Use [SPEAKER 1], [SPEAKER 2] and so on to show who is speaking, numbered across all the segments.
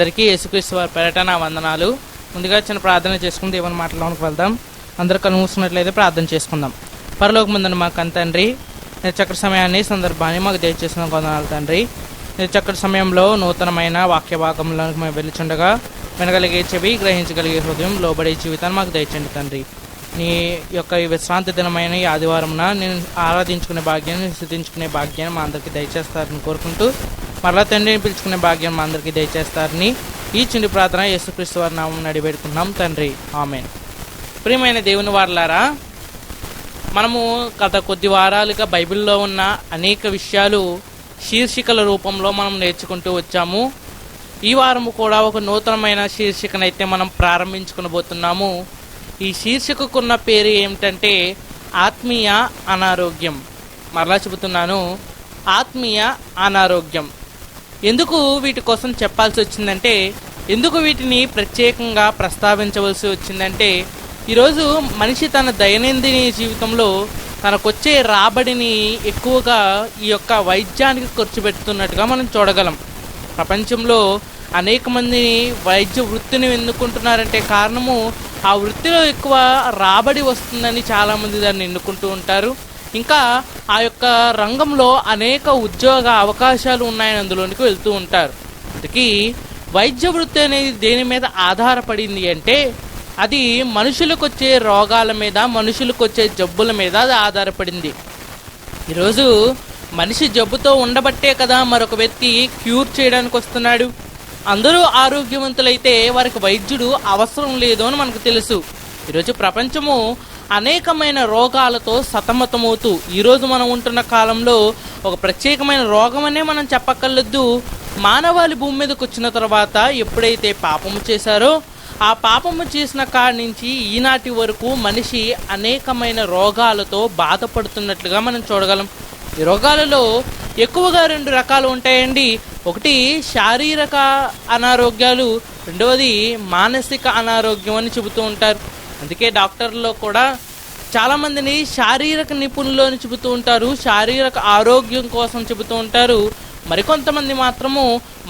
[SPEAKER 1] అందరికీ యేసుక్రీస్తు వారి పేరట నా వందనాలు. ముందుగా చిన్న ప్రార్థన చేసుకుని దేవుని మాటలోనికి వెళ్దాం. అందరూ కళ్ళు మూసుకున్నట్లయితే ప్రార్థన చేసుకుందాం. పరలోకమందున మాకు తండ్రి, చక్కటి సమయాన్ని సందర్భాన్ని మాకు దయచేసిన వందనాలు తండ్రి. చక్కటి సమయంలో నూతనమైన వాక్య భాగంలోకి మేము వెళ్ళుచుండగా వినగలిగే చెవి, గ్రహించగలిగే హృదయం, లోబడే జీవితాన్ని మాకు దయచండి తండ్రి. నీ యొక్క ఈ విశ్రాంతి దినమైన ఈ ఆదివారంన నేను ఆరాధించుకునే భాగ్యాన్ని, స్తుతించుకునే భాగ్యాన్ని మా అందరికీ దయచేస్తారని కోరుకుంటూ, మరలా తండ్రిని పిలుచుకునే భాగ్యం మా అందరికీ దయచేస్తారని ఈ చిన్న ప్రార్థన యేసుక్రీస్తు వారి నామమున అడిగిపెట్టుకున్నాం తండ్రి, ఆమేన్. ప్రియమైన దేవుని వారలారా, మనము గత కొద్ది వారాలుగా బైబిల్లో ఉన్న అనేక విషయాలు శీర్షికల రూపంలో మనం నేర్చుకుంటూ వచ్చాము. ఈ వారము కూడా ఒక నూతనమైన శీర్షికనైతే మనం ప్రారంభించుకునబోతున్నాము. ఈ శీర్షికకున్న పేరు ఏమిటంటే ఆత్మీయ అనారోగ్యం. మరలా చెబుతున్నాను, ఆత్మీయ అనారోగ్యం. ఎందుకు వీటి కోసం చెప్పాల్సి వచ్చిందంటే, ఎందుకు వీటిని ప్రత్యేకంగా ప్రస్తావించవలసి వచ్చిందంటే, ఈరోజు మనిషి తన దైనందిన జీవితంలో తనకొచ్చే రాబడిని ఎక్కువగా ఈ యొక్క వైద్యానికి ఖర్చు పెడుతున్నట్టుగా మనం చూడగలం. ప్రపంచంలో అనేక మంది వైద్య వృత్తిని ఎన్నుకుంటున్నారంటే కారణము ఆ వృత్తిలో ఎక్కువ రాబడి వస్తుందని చాలామంది దాన్ని ఎన్నుకుంటూ ఉంటారు. ఇంకా ఆ యొక్క రంగంలో అనేక ఉద్యోగ అవకాశాలు ఉన్నాయని అందులోనికి వెళ్తూ ఉంటారు. అందుకే వైద్య వృత్తి అనేది దేని మీద ఆధారపడింది అంటే, అది మనుషులకు వచ్చే రోగాల మీద, మనుషులకు వచ్చే జబ్బుల మీద అది ఆధారపడింది. ఈరోజు మనిషి జబ్బుతో ఉండబట్టే కదా మరొక వ్యక్తి క్యూర్ చేయడానికి వస్తున్నాడు. అందరూ ఆరోగ్యవంతులైతే వారికి వైద్యుడు అవసరం లేదు అని మనకు తెలుసు. ఈరోజు ప్రపంచము అనేకమైన రోగాలతో సతమతమవుతూ, ఈరోజు మనం ఉంటున్న కాలంలో ఒక ప్రత్యేకమైన రోగం అనే మనం చెప్పక్కర్లేదు. మానవాళి భూమి మీదకి వచ్చిన తర్వాత ఎప్పుడైతే పాపము చేశారో, ఆ పాపము చేసిన కాడి నుంచి ఈనాటి వరకు మనిషి అనేకమైన రోగాలతో బాధపడుతున్నట్లుగా మనం చూడగలం. ఈ రోగాలలో ఎక్కువగా 2 రకాలు ఉంటాయండి. ఒకటి శారీరక అనారోగ్యాలు, రెండవది మానసిక అనారోగ్యం అని చెబుతూ ఉంటారు. అందుకే డాక్టర్లో కూడా చాలామందిని శారీరక నిపుణులు అని చెబుతూ ఉంటారు, శారీరక ఆరోగ్యం కోసం చెబుతూ ఉంటారు. మరికొంతమంది మాత్రము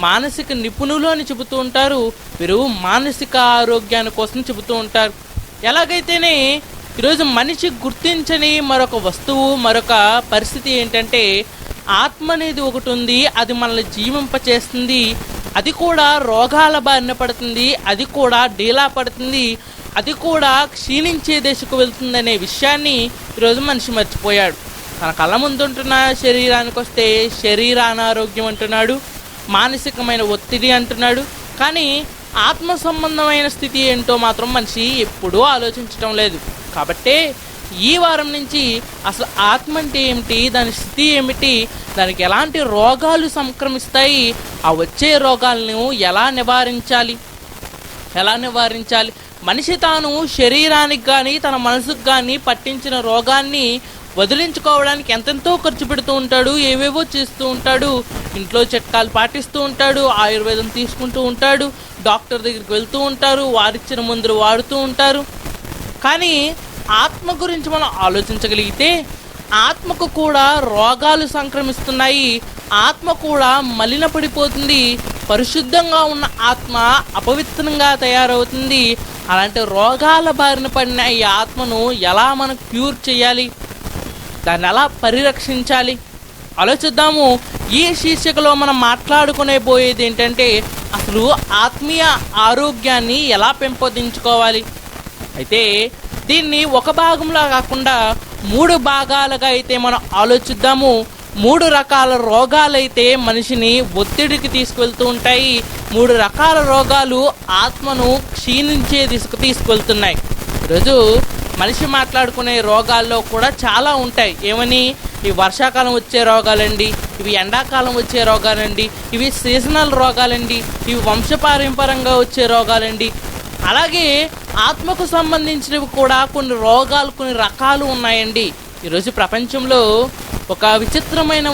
[SPEAKER 1] మానసిక నిపుణులు అని చెబుతూ ఉంటారు, వీరు మానసిక ఆరోగ్యాన్ని కోసం చెబుతూ ఉంటారు. ఎలాగైతేనే ఈరోజు మనిషి గుర్తించని మరొక వస్తువు, మరొక పరిస్థితి ఏంటంటే, ఆత్మ అనేది ఒకటి ఉంది. అది మనల్ని జీవింపచేస్తుంది. అది కూడా రోగాల బారిన పడుతుంది, అది కూడా డీలా పడుతుంది, అది కూడా క్షీణించే దశకు వెళ్తుందనే విషయాన్ని ఈరోజు మనిషి మర్చిపోయాడు. తన కళ్ళ ముందుంటున్న శరీరానికి వస్తే శరీర అనారోగ్యం అంటున్నాడు, మానసికమైన ఒత్తిడి అంటున్నాడు. కానీ ఆత్మ సంబంధమైన స్థితి ఏంటో మాత్రం మనిషి ఎప్పుడూ ఆలోచించడం లేదు. కాబట్టే ఈ వారం నుంచి అసలు ఆత్మ అంటే ఏమిటి, దాని స్థితి ఏమిటి, దానికి ఎలాంటి రోగాలు సంక్రమిస్తాయి, ఆ వచ్చే రోగాలను ఎలా నివారించాలి, మనిషి తాను శరీరానికి కానీ తన మనసుకు కానీ పట్టించిన రోగాన్ని వదిలించుకోవడానికి ఎంతెంతో ఖర్చు పెడుతూ ఉంటాడు, ఏవేవో చేస్తూ ఉంటాడు, ఇంట్లో చిట్కాలు పాటిస్తూ ఉంటాడు, ఆయుర్వేదం తీసుకుంటూ ఉంటాడు, డాక్టర్ దగ్గరికి వెళ్తూ ఉంటారు, వారిచ్చిన మందులు వాడుతూ ఉంటారు. కానీ ఆత్మ గురించి మనం ఆలోచించగలిగితే, ఆత్మకు కూడా రోగాలు సంక్రమిస్తున్నాయి, ఆత్మ కూడా మలినపడిపోతుంది, పరిశుద్ధంగా ఉన్న ఆత్మ అపవిత్రంగా తయారవుతుంది. అలాంటి రోగాల బారిన పడిన ఈ ఆత్మను ఎలా మనం క్యూర్ చేయాలి, దాన్ని ఎలా పరిరక్షించాలి ఆలోచిద్దాము. ఈ శీర్షికలో మనం మాట్లాడుకునే పోయేది ఏంటంటే, అసలు ఆత్మీయ ఆరోగ్యాన్ని ఎలా పెంపొందించుకోవాలి. అయితే దీన్ని ఒక భాగంలో కాకుండా 3 భాగాలుగా అయితే మనం ఆలోచిద్దాము. 3 రకాల రోగాలైతే మనిషిని ఒత్తిడికి తీసుకువెళ్తూ ఉంటాయి. 3 రకాల రోగాలు ఆత్మను క్షీణించే దిశకు తీసుకువెళ్తున్నాయి. ఈరోజు మనిషి మాట్లాడుకునే రోగాల్లో కూడా చాలా ఉంటాయి. ఏమని? ఇవి వర్షాకాలం వచ్చే రోగాలండి, ఇవి ఎండాకాలం వచ్చే రోగాలండి, ఇవి సీజనల్ రోగాలండి, ఇవి వంశపారంపరంగా వచ్చే రోగాలండి. అలాగే ఆత్మకు సంబంధించినవి కూడా కొన్ని రోగాలు, కొన్ని రకాలు ఉన్నాయండి. ఈరోజు ప్రపంచంలో ఒక విచిత్రమైన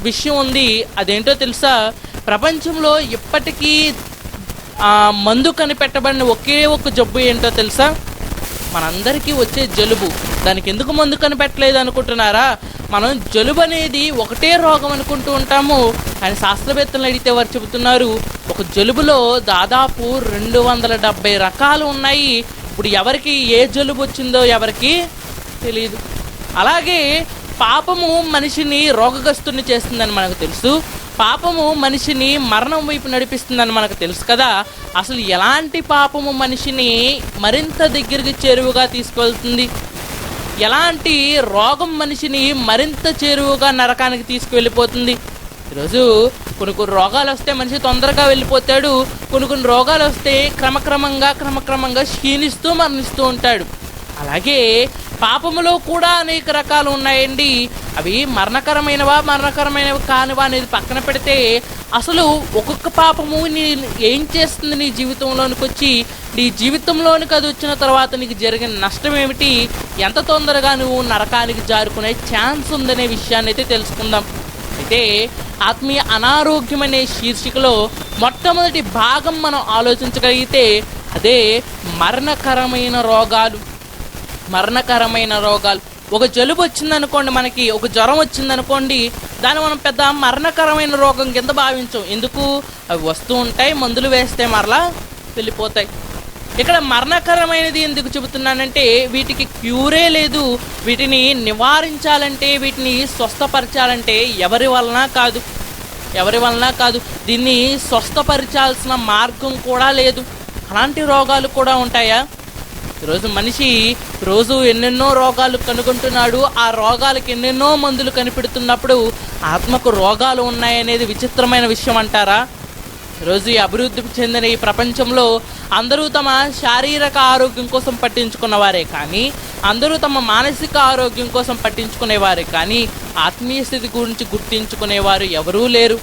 [SPEAKER 1] విషయం ఉంది. అదేంటో తెలుసా? ప్రపంచంలో ఇప్పటికీ మందు కనిపెట్టబడిన ఒకే ఒక జబ్బు ఏంటో తెలుసా? మనందరికీ వచ్చే జలుబు. దానికి ఎందుకు మందు కనిపెట్టలేదు అనుకుంటున్నారా? మనం జలుబు అనేది ఒకటే రోగం అనుకుంటూ ఉంటాము, కానీ శాస్త్రవేత్తలను అడిగితే వారు చెబుతున్నారు ఒక జలుబులో దాదాపు 270 రకాలు ఉన్నాయి. ఇప్పుడు ఎవరికి ఏ జలుబు వచ్చిందో ఎవరికి తెలియదు. అలాగే పాపము మనిషిని రోగగ్రస్తుని చేస్తుందని మనకు తెలుసు. పాపము మనిషిని మరణం వైపు నడిపిస్తుందని మనకు తెలుసు కదా. అసలు ఎలాంటి పాపము మనిషిని మరింత దగ్గరికి చేరువుగా తీసుకువెళ్తుంది? ఎలాంటి రోగం మనిషిని మరింత చేరువుగా నరకానికి తీసుకువెళ్ళిపోతుంది? ఈరోజు కొన్ని రోగాలు వస్తే మనిషి తొందరగా వెళ్ళిపోతాడు. కొన్ని రోగాలు వస్తే క్రమక్రమంగా క్షీణిస్తూ మరణిస్తూ ఉంటాడు. అలాగే పాపములో కూడా అనేక రకాలు ఉన్నాయండి. అవి మరణకరమైనవి కానివా అనేది పక్కన పెడితే, అసలు ఒక్కొక్క పాపము ఏం చేస్తుంది నీ జీవితంలోనికి వచ్చి, నీ జీవితంలోనికి అది వచ్చిన తర్వాత నీకు జరిగిన నష్టం ఏమిటి, ఎంత తొందరగా నువ్వు నరకానికి జారుకునే ఛాన్స్ ఉందనే విషయాన్ని అయితే తెలుసుకుందాం. అయితే ఆత్మీయ అనారోగ్యం అనే శీర్షికలో మొట్టమొదటి భాగం మనం ఆలోచించగలిగితే అదే మరణకరమైన రోగాలు. ఒక జలుబు వచ్చిందనుకోండి, మనకి ఒక జ్వరం వచ్చిందనుకోండి, దాన్ని మనం పెద్ద మరణకరమైన రోగం కింద భావించాం. ఎందుకు? అవి వస్తూ ఉంటాయి, మందులు వేస్తే మరలా వెళ్ళిపోతాయి. ఇక్కడ మరణకరమైనది ఎందుకు చెబుతున్నానంటే, వీటికి క్యూరే లేదు. వీటిని నివారించాలంటే, వీటిని స్వస్థపరచాలంటే ఎవరి వలన కాదు. దీన్ని స్వస్థపరచాల్సిన మార్గం కూడా లేదు. అలాంటి రోగాలు కూడా ఉంటాయా? ఈరోజు మనిషి రోజు ఎన్నెన్నో రోగాలు కనుగొంటున్నాడు. ఆ రోగాలకు ఎన్నెన్నో మందులు కనిపెడుతున్నప్పుడు ఆత్మకు రోగాలు ఉన్నాయనేది విచిత్రమైన విషయం అంటారా? ఈరోజు ఈ అభివృద్ధి చెందిన ఈ ప్రపంచంలో అందరూ తమ శారీరక ఆరోగ్యం కోసం పట్టించుకున్నవారే కానీ, అందరూ తమ మానసిక ఆరోగ్యం కోసం పట్టించుకునేవారే కానీ, ఆత్మీయ స్థితి గురించి గుర్తించుకునేవారు ఎవరూ లేరు.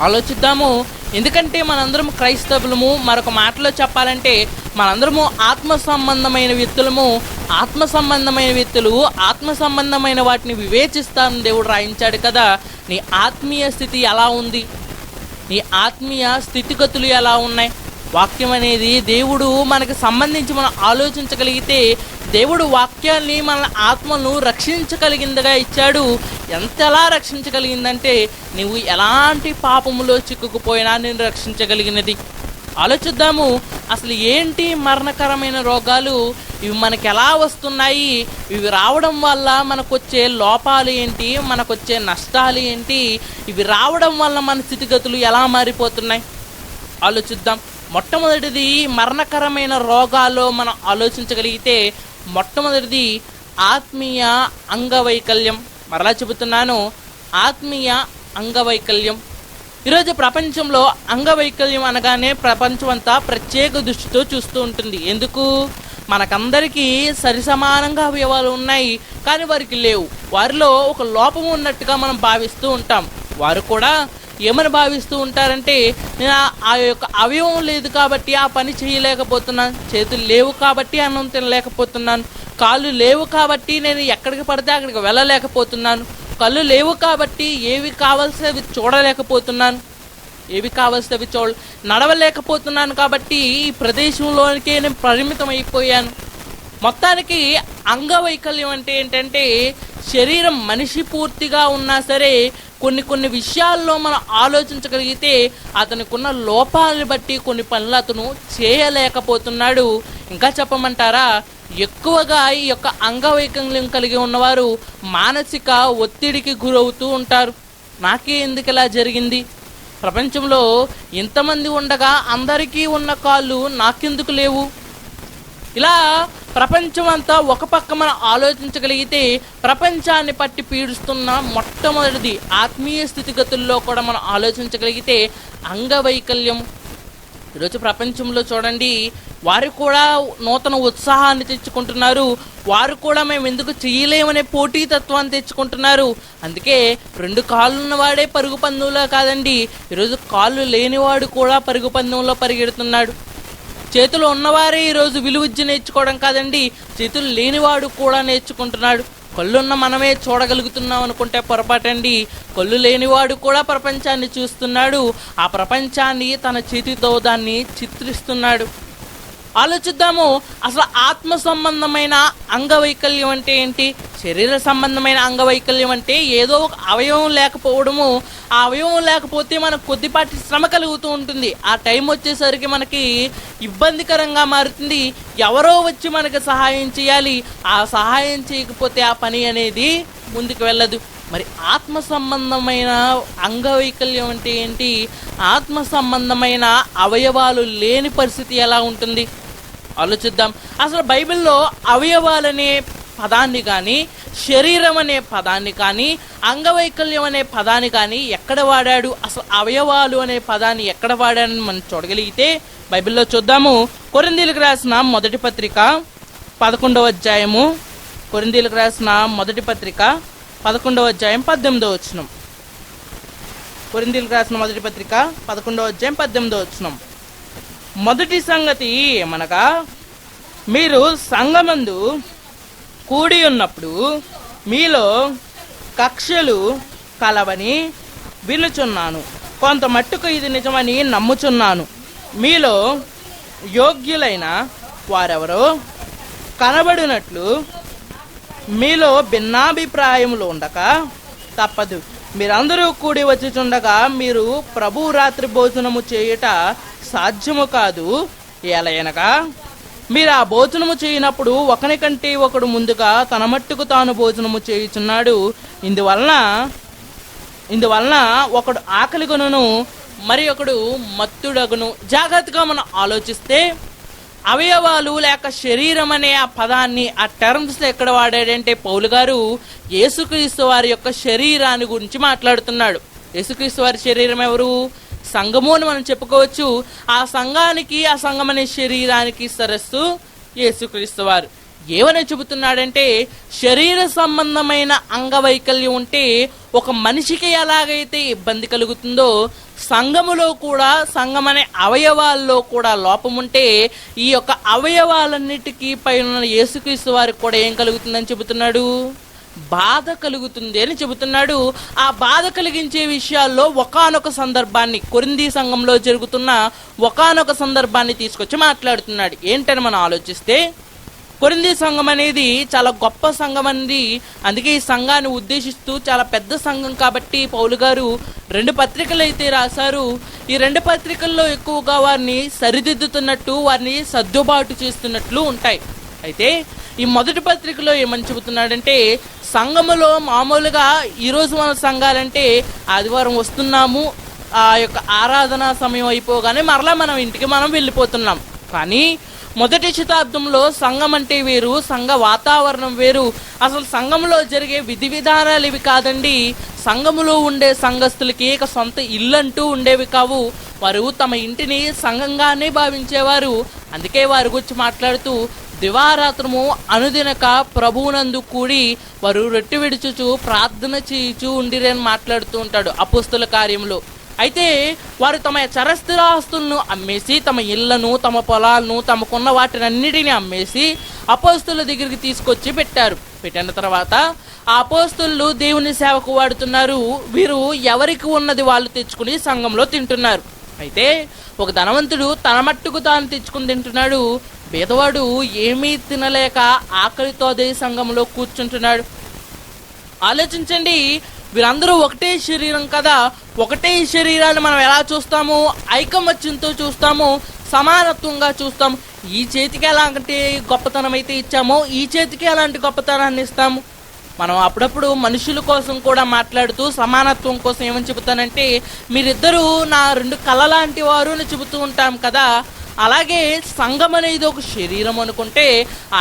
[SPEAKER 1] ఆలోచిద్దాము. ఎందుకంటే మనందరం క్రైస్తవులము. మరొక మాటలో చెప్పాలంటే మనందరము ఆత్మ సంబంధమైన వ్యక్తులు. ఆత్మ సంబంధమైన వాటిని వివేచిస్తానని దేవుడు రాయించాడు కదా. నీ ఆత్మీయ స్థితి ఎలా ఉంది? నీ ఆత్మీయ స్థితిగతులు ఎలా ఉన్నాయి? వాక్యం అనేది దేవుడు మనకి సంబంధించి మనం ఆలోచించగలిగితే, దేవుడు వాక్యాన్ని మన ఆత్మను రక్షించగలిగిందిగా ఇచ్చాడు. ఎంతలా రక్షించగలిగిందంటే, నువ్వు ఎలాంటి పాపములో చిక్కుకుపోయినా నేను రక్షించగలిగినది. ఆలోచిద్దాము. అసలు ఏంటి మరణకరమైన రోగాలు? ఇవి మనకు ఎలా వస్తున్నాయి? ఇవి రావడం వల్ల మనకొచ్చే లోపాలు ఏంటి? మనకొచ్చే నష్టాలు ఏంటి? ఇవి రావడం వల్ల మన స్థితిగతులు ఎలా మారిపోతున్నాయి? ఆలోచిద్దాం. మొట్టమొదటిది మరణకరమైన రోగాల్లో మనం ఆలోచించగలిగితే, మొట్టమొదటిది ఆత్మీయ అంగవైకల్యం. మరలా చెబుతున్నాను, ఆత్మీయ అంగవైకల్యం. ఈరోజు ప్రపంచంలో అంగవైకల్యం అనగానే ప్రపంచం అంతా ప్రత్యేక దృష్టితో చూస్తూ ఉంటుంది. ఎందుకు? మనకందరికీ సరిసమానంగా అవయవాలు ఉన్నాయి, కానీ వారికి లేవు. వారిలో ఒక లోపం ఉన్నట్టుగా మనం భావిస్తూ ఉంటాం. వారు కూడా ఏమని భావిస్తూ ఉంటారంటే, నేను ఆ యొక్క అవయవం లేదు కాబట్టి ఆ పని చేయలేకపోతున్నాను, చేతులు లేవు కాబట్టి అన్నం తినలేకపోతున్నాను, కాళ్ళు లేవు కాబట్టి నేను ఎక్కడికి పడితే అక్కడికి వెళ్ళలేకపోతున్నాను, కళ్ళు లేవు కాబట్టి ఏవి కావాల్సినవి చూడలేకపోతున్నాను, నడవలేకపోతున్నాను, కాబట్టి ఈ ప్రదేశంలోనికే నేను పరిమితం అయిపోయాను. మొత్తానికి అంగవైకల్యం అంటే ఏంటంటే, శరీరం మనిషి పూర్తిగా ఉన్నా సరే కొన్ని విషయాల్లో మనం ఆలోచించగలిగితే అతనికి ఉన్న లోపాలను బట్టి కొన్ని పనులు అతను చేయలేకపోతున్నాడు. ఇంకా చెప్పమంటారా, ఎక్కువగా ఈ యొక్క అంగవైకల్యం కలిగి ఉన్నవారు మానసిక ఒత్తిడికి గురవుతూ ఉంటారు. నాకే ఎందుకు ఇలా జరిగింది? ప్రపంచంలో ఇంతమంది ఉండగా అందరికీ ఉన్న కాళ్ళు నాకెందుకు లేవు? ఇలా ప్రపంచం అంతా ఒక పక్క మనం ఆలోచించగలిగితే, ప్రపంచాన్ని పట్టి పీడిస్తున్న మొట్టమొదటిది ఆత్మీయ స్థితిగతుల్లో కూడా మనం ఆలోచించగలిగితే అంగవైకల్యం. ఈరోజు ప్రపంచంలో చూడండి, వారు కూడా నూతన ఉత్సాహాన్ని తెచ్చుకుంటున్నారు. వారు కూడా మేము ఎందుకు చేయలేమనే పోటీతత్వాన్ని తెచ్చుకుంటున్నారు. అందుకే 2 కాళ్ళు ఉన్నవాడే పరుగు పందెంలో కాదండి, ఈరోజు కాళ్ళు లేనివాడు కూడా పరుగు పందెంలో పరిగెడుతున్నాడు. చేతులు ఉన్నవారే ఈరోజు విలువిద్య నేర్చుకోవడం కాదండి, చేతులు లేనివాడు కూడా నేర్చుకుంటున్నాడు. కళ్ళున్న మనమే చూడగలుగుతున్నాం అనుకుంటే పొరపాటండి. కళ్ళు లేనివాడు కూడా ప్రపంచాన్ని చూస్తున్నాడు. ఆ ప్రపంచాన్ని తన చేతితో దాన్ని చిత్రిస్తున్నాడు. ఆలోచిద్దాము. అసలు ఆత్మ సంబంధమైన అంగవైకల్యం అంటే ఏంటి? శరీర సంబంధమైన అంగవైకల్యం అంటే ఏదో ఒక అవయవం లేకపోవడము. ఆ అవయవం లేకపోతే మనకు కొద్దిపాటి శ్రమ కలుగుతూ ఉంటుంది. ఆ టైం వచ్చేసరికి మనకి ఇబ్బందికరంగా మారుతుంది. ఎవరో వచ్చి మనకి సహాయం చేయాలి. ఆ సహాయం చేయకపోతే ఆ పని అనేది ముందుకు వెళ్ళదు. మరి ఆత్మ సంబంధమైన అంగవైకల్యం అంటే ఏంటి? ఆత్మ సంబంధమైన అవయవాలు లేని పరిస్థితి ఎలా ఉంటుంది ఆలోచిద్దాం. అసలు బైబిల్లో అవయవాలనే పదాన్ని కానీ, శరీరం అనే పదాన్ని కానీ, అంగవైకల్యం అనే పదాన్ని కానీ ఎక్కడ వాడాడు? అసలు అవయవాలు అనే పదాన్ని ఎక్కడ వాడాడని మనం చూడగలిగితే బైబిల్లో చూద్దాము. కొరింథీయులకు రాసిన మొదటి పత్రిక 11వ అధ్యాయము. కొరింథీయులకు రాసిన మొదటి పత్రిక 11వ అధ్యాయం 18వ వచనం. కొరింథీయులకు రాసిన మొదటి పత్రిక 11వ అధ్యాయం 18వ వచనం. మొదటి సంగతి ఏమనగా, మీరు సంఘమందు కూడి ఉన్నప్పుడు మీలో కక్షలు కలవని వినుచున్నాను. కొంత మట్టుకు ఇది నిజమని నమ్ముచున్నాను. మీలో యోగ్యులైన వారెవరో కనబడినట్లు మీలో భిన్నాభిప్రాయములు ఉండక తప్పదు. మీరందరూ కూడి వచ్చుచుండగా మీరు ప్రభు రాత్రి భోజనము చేయుట సాధ్యము కాదు. ఎలయనగా మీరు ఆ భోజనము చేయనప్పుడు ఒకని కంటే ఒకడు ముందుగా తన మట్టుకు తాను భోజనము చేయుచున్నాడు. ఇందువలన ఒకడు ఆకలిగొనును, మరి ఒకడు మత్తుడగును. జాగ్రత్తగా మనం ఆలోచిస్తే అవయవాలు లేక శరీరం అనే ఆ పదాన్ని, ఆ టర్మ్స్ ఎక్కడ వాడాడంటే పౌలు గారు యేసుక్రీస్తు వారి యొక్క శరీరాన్ని గురించి మాట్లాడుతున్నాడు. యేసుక్రీస్తు వారి శరీరం ఎవరు? సంఘము అని మనం చెప్పుకోవచ్చు. ఆ సంఘానికి, ఆ సంఘం అనే శరీరానికి సరస్సు యేసుక్రీస్తు వారు. ఏమని చెబుతున్నాడంటే, శరీర సంబంధమైన అంగవైకల్యం ఉంటే ఒక మనిషికి ఎలాగైతే ఇబ్బంది కలుగుతుందో, సంఘములో కూడా, సంఘం అనే అవయవాల్లో కూడా లోపం ఉంటే ఈ యొక్క అవయవాలన్నిటికీ పైన యేసుక్రీస్తు వారికి కూడా ఏం కలుగుతుందని చెబుతున్నాడు? బాధ కలుగుతుంది అని చెబుతున్నాడు. ఆ బాధ కలిగించే విషయాల్లో ఒకానొక సందర్భాన్ని, కొరింథీ సంఘంలో జరుగుతున్న ఒకానొక సందర్భాన్ని తీసుకొచ్చి మాట్లాడుతున్నాడు. ఏంటని మనం ఆలోచిస్తే, కొరింథీ సంఘం అనేది చాలా గొప్ప సంఘం అంది. అందుకే ఈ సంఘాన్ని ఉద్దేశిస్తూ, చాలా పెద్ద సంఘం కాబట్టి పౌలు గారు 2 పత్రికలు అయితే రాశారు. ఈ 2 పత్రికల్లో ఎక్కువగా వారిని సరిదిద్దుతున్నట్టు, వారిని సర్దుబాటు చేస్తున్నట్లు ఉంటాయి. అయితే ఈ మొదటి పత్రికలో ఏమని చెబుతున్నాడంటే, సంఘములో మామూలుగా ఈరోజు మన సంఘాలంటే ఆదివారం వస్తున్నాము, ఆ యొక్క ఆరాధన సమయం అయిపోగానే మరలా మనం ఇంటికి మనం వెళ్ళిపోతున్నాం. కానీ మొదటి శతాబ్దంలో సంఘం అంటే వేరు, సంఘ వాతావరణం వేరు. అసలు సంఘంలో జరిగే విధి విధానాలు ఇవి కాదండి. సంఘములో ఉండే సంఘస్థులకి ఇక సొంత ఇల్లంటూ ఉండేవి కావు. వారు తమ ఇంటిని సంఘంగానే భావించేవారు. అందుకే వారి గురించి మాట్లాడుతూ, దివారాత్రము అనుదినక ప్రభువునందు కూడి వారు రొట్టె విడుచుచు ప్రార్థన చేయుచు ఉండిరని మాట్లాడుతూ ఉంటాడు అపోస్తుల కార్యంలో. అయితే వారు తమ చరస్థిరాస్తులను అమ్మేసి, తమ ఇళ్లను, తమ పొలాలను, తమకున్న వాటిని అన్నిటిని అమ్మేసి అపోస్తుల దగ్గరికి తీసుకొచ్చి పెట్టిన తర్వాత ఆ అపోస్తులు దేవుని సేవకు వాడుతున్నారు. వీరు ఎవరికి ఉన్నది వాళ్ళు తెచ్చుకుని సంఘంలో తింటున్నారు. అయితే ఒక ధనవంతుడు తన మట్టుకు తాను తెచ్చుకుని తింటున్నాడు. పేదవాడు ఏమీ తినలేక ఆకలితో అదే సంఘంలో కూర్చుంటున్నాడు. ఆలోచించండి, వీరందరూ ఒకటే శరీరం కదా. ఒకటే శరీరాన్ని మనం ఎలా చూస్తాము? ఐకమత్యంతో చూస్తాము, సమానత్వంగా చూస్తాము. ఈ చేతికి ఎలాంటి గొప్పతనం అయితే ఇచ్చామో ఈ చేతికి అలాంటి గొప్పతనాన్ని ఇస్తాము. మనం అప్పుడప్పుడు మనుషుల కోసం కూడా మాట్లాడుతూ సమానత్వం కోసం ఏమని చెబుతానంటే, మీరిద్దరూ నా 2 కళ్ళ లాంటి వారు అని చెబుతూ ఉంటాం కదా. అలాగే సంఘం అనేది ఒక శరీరం అనుకుంటే,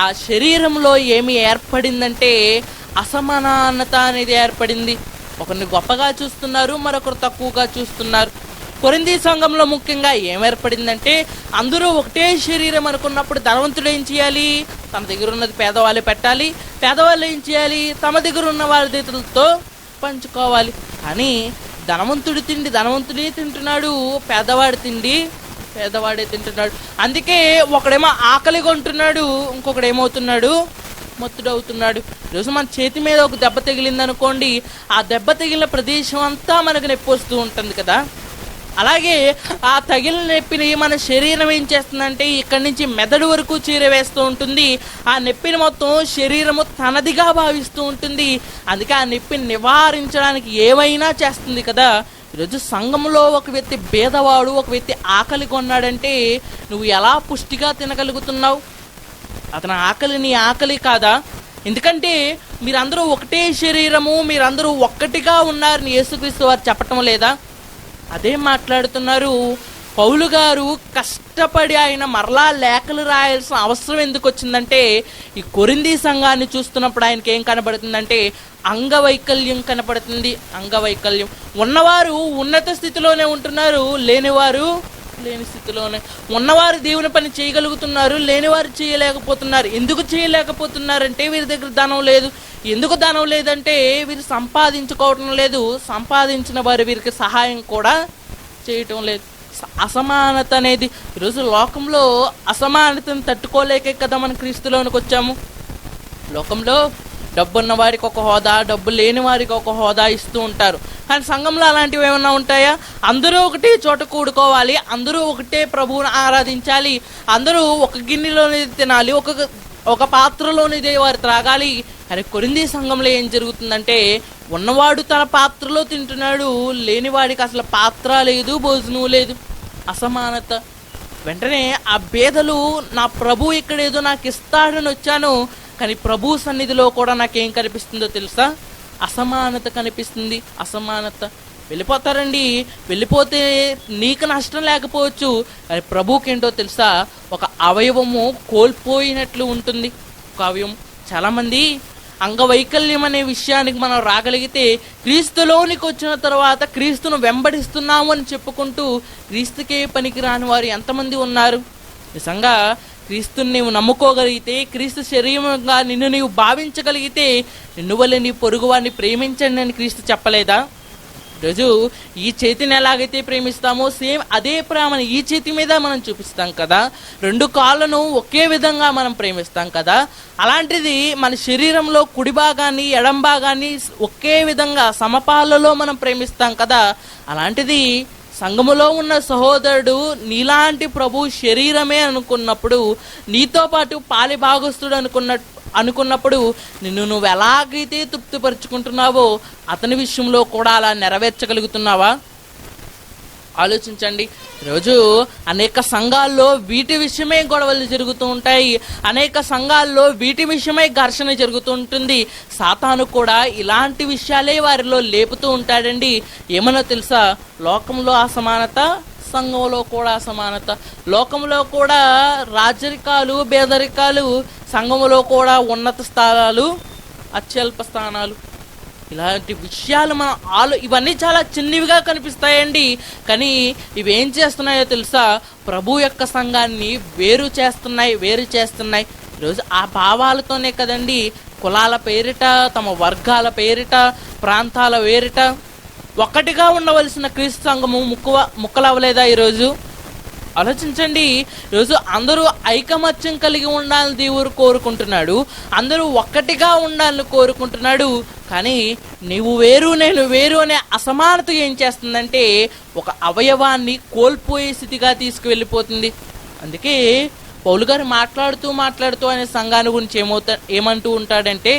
[SPEAKER 1] ఆ శరీరంలో ఏమి ఏర్పడిందంటే అసమానత అనేది ఏర్పడింది. ఒకరిని గొప్పగా చూస్తున్నారు, మరొకరు తక్కువగా చూస్తున్నారు. కొరింథీ సంఘంలో ముఖ్యంగా ఏం ఏర్పడిందంటే, అందరూ ఒకటే శరీరం అనుకున్నప్పుడు ధనవంతుడు ఏం చేయాలి? తన దగ్గర ఉన్నది పేదవాళ్ళు పెట్టాలి. పేదవాళ్ళు ఏం చేయాలి? తమ దగ్గర ఉన్న వాళ్ళతో పంచుకోవాలి. కానీ ధనవంతుడి తిండి ధనవంతుడే తింటున్నాడు, పేదవాడి తిండి పేదవాడే తింటున్నాడు. అందుకే ఒకడేమో ఆకలి కొంటున్నాడు, ఇంకొకడు ఏమవుతున్నాడు? మత్తుడవుతున్నాడు. ఈరోజు మన చేతి మీద ఒక దెబ్బ తగిలింది అనుకోండి, ఆ దెబ్బ తగిలిన ప్రదేశం అంతా మనకు నొప్పి వస్తూ ఉంటుంది కదా. అలాగే ఆ తగిలిన నొప్పిని మన శరీరం ఏం చేస్తుందంటే ఇక్కడి నుంచి మెదడు వరకు చీరవేస్తూ ఉంటుంది. ఆ నొప్పిని మొత్తం శరీరము తనదిగా భావిస్తూ ఉంటుంది. అందుకే ఆ నొప్పిని నివారించడానికి ఏమైనా చేస్తుంది కదా. ఈరోజు సంఘంలో ఒక వ్యక్తి భేదవాడు, ఒక వ్యక్తి ఆకలి కొన్నాడంటే నువ్వు ఎలా పుష్టిగా తినగలుగుతున్నావు? అతని ఆకలి నీ ఆకలి కాదా? ఎందుకంటే మీరందరూ ఒకటే శరీరము, మీరందరూ ఒక్కటిగా ఉన్నారని యేసుక్రీస్తు వారు చెప్పటం లేదా? అదే మాట్లాడుతున్నారు పౌలు గారు. కష్టపడి ఆయన మరలా లేఖలు రాయాల్సిన అవసరం ఎందుకు వచ్చిందంటే ఈ కొరింథీ సంఘాన్ని చూస్తున్నప్పుడు ఆయనకి ఏం కనబడుతుందంటే అంగవైకల్యం కనపడుతుంది. అంగవైకల్యం. ఉన్నవారు ఉన్నత స్థితిలోనే ఉంటున్నారు, లేనివారు లేని స్థితిలోనే. ఉన్నవారు దేవుని పని చేయగలుగుతున్నారు, లేనివారు చేయలేకపోతున్నారు. ఎందుకు చేయలేకపోతున్నారంటే వీరి దగ్గర ధనం లేదు. ఎందుకు ధనం లేదంటే వీరు సంపాదించుకోవటం లేదు. సంపాదించిన వారు వీరికి సహాయం కూడా చేయటం లేదు. అసమానత అనేది ఈరోజు లోకంలో అసమానతను తట్టుకోలేకే కదా మనం క్రీస్తులోనికి వచ్చాము. లోకంలో డబ్బున్న వారికి ఒక హోదా, డబ్బు లేని వారికి ఒక హోదా ఇస్తూ ఉంటారు. కానీ సంఘంలో అలాంటివి ఏమైనా ఉంటాయా? అందరూ ఒకటే చోట కూడుకోవాలి, అందరూ ఒకటే ప్రభువుని ఆరాధించాలి, అందరూ ఒక గిన్నెలోనే తినాలి, ఒక పాత్రలోనిదే వారు త్రాగాలి. అరే కొరింథీ సంఘంలో ఏం జరుగుతుందంటే ఉన్నవాడు తన పాత్రలో తింటున్నాడు, లేనివాడికి అసలు పాత్ర లేదు, భోజనం లేదు. అసమానత. వెంటనే ఆ భేదలు, నా ప్రభు ఇక్కడేదో నాకు ఇస్తాడని వచ్చాను, కానీ ప్రభు సన్నిధిలో కూడా నాకేం కనిపిస్తుందో తెలుసా? అసమానత కనిపిస్తుంది. అసమానత. వెళ్ళిపోతారండి, వెళ్ళిపోతే నీకు నష్టం లేకపోవచ్చు, కానీ ప్రభుకేంటో తెలుసా? ఒక అవయవము కోల్పోయినట్లు ఉంటుంది. ఒక అవయవం. చాలామంది అంగవైకల్యం అనే విషయానికి మనం రాగలిగితే క్రీస్తులోనికి వచ్చిన తర్వాత క్రీస్తును వెంబడిస్తున్నాము అని చెప్పుకుంటూ క్రీస్తుకే పనికి రాని వారు ఎంతమంది ఉన్నారు? నిజంగా క్రీస్తుని నీవు నమ్ముకోగలిగితే, క్రీస్తు శరీరంగా నిన్ను నీవు భావించగలిగితే నిన్ను వల్లే నీ పొరుగువాడిని ప్రేమించండి అని క్రీస్తు చెప్పలేదా? ఈరోజు ఈ చేతిని ఎలాగైతే ప్రేమిస్తామో సేమ్ అదే ప్రేమను ఈ చేతి మీద మనం చూపిస్తాం కదా. రెండు కాళ్ళను ఒకే విధంగా మనం ప్రేమిస్తాం కదా. అలాంటిది మన శరీరంలో కుడి భాగాన్ని ఎడం భాగాన్ని ఒకే విధంగా సమపాలలో మనం ప్రేమిస్తాం కదా. అలాంటిది సంఘములో ఉన్న సహోదరుడు నీలాంటి ప్రభు శరీరమే అనుకున్నప్పుడు, నీతో పాటు పాలి భాగస్తుడు అనుకున్నప్పుడు నిన్ను నువ్వు ఎలాగైతే తృప్తిపరుచుకుంటున్నావో అతని విషయంలో కూడా అలా నెరవేర్చగలుగుతున్నావా? ఆలోచించండి. ఈరోజు అనేక సంఘాల్లో వీటి విషయమే గొడవలు జరుగుతూ ఉంటాయి. అనేక సంఘాల్లో వీటి విషయమై ఘర్షణ జరుగుతూ ఉంటుంది. సాతాను కూడా ఇలాంటి విషయాలే వారిలో లేపుతూ ఉంటాడండి. ఏమన్నా తెలుసా? లోకంలో అసమానత, సంఘంలో కూడా అసమానత. లోకంలో కూడా రాజరికాలు, పేదరికాలు, సంఘంలో కూడా ఉన్నత స్థానాలు, అత్యల్ప స్థానాలు. ఇలాంటి విషయాలు మన ఇవన్నీ చాలా చిన్నవిగా కనిపిస్తాయండి, కానీ ఇవేం చేస్తున్నాయో తెలుసా? ప్రభు యొక్క సంఘాన్ని వేరు చేస్తున్నాయి. ఈరోజు ఆ భావాలతోనే కదండి కులాల పేరిట, తమ వర్గాల పేరిట, ప్రాంతాల పేరిట ఒక్కటిగా ఉండవలసిన క్రీస్తు సంఘము ముక్కలవ్వలేదా? ఈరోజు ఆలోచించండి. ఈరోజు అందరూ ఐకమత్యం కలిగి ఉండాలని దేవుడు కోరుకుంటున్నాడు, అందరూ ఒక్కటిగా ఉండాలని కోరుకుంటున్నాడు. కానీ నీవు వేరు నేను వేరు అనే అసమానత ఏం చేస్తుందంటే ఒక అవయవాన్ని కోల్పోయే స్థితిగా తీసుకువెళ్ళిపోతుంది. అందుకే పౌలు గారు మాట్లాడుతూ అనే సంఘాన్ని గురించి ఏమంటూ ఉంటాడంటే,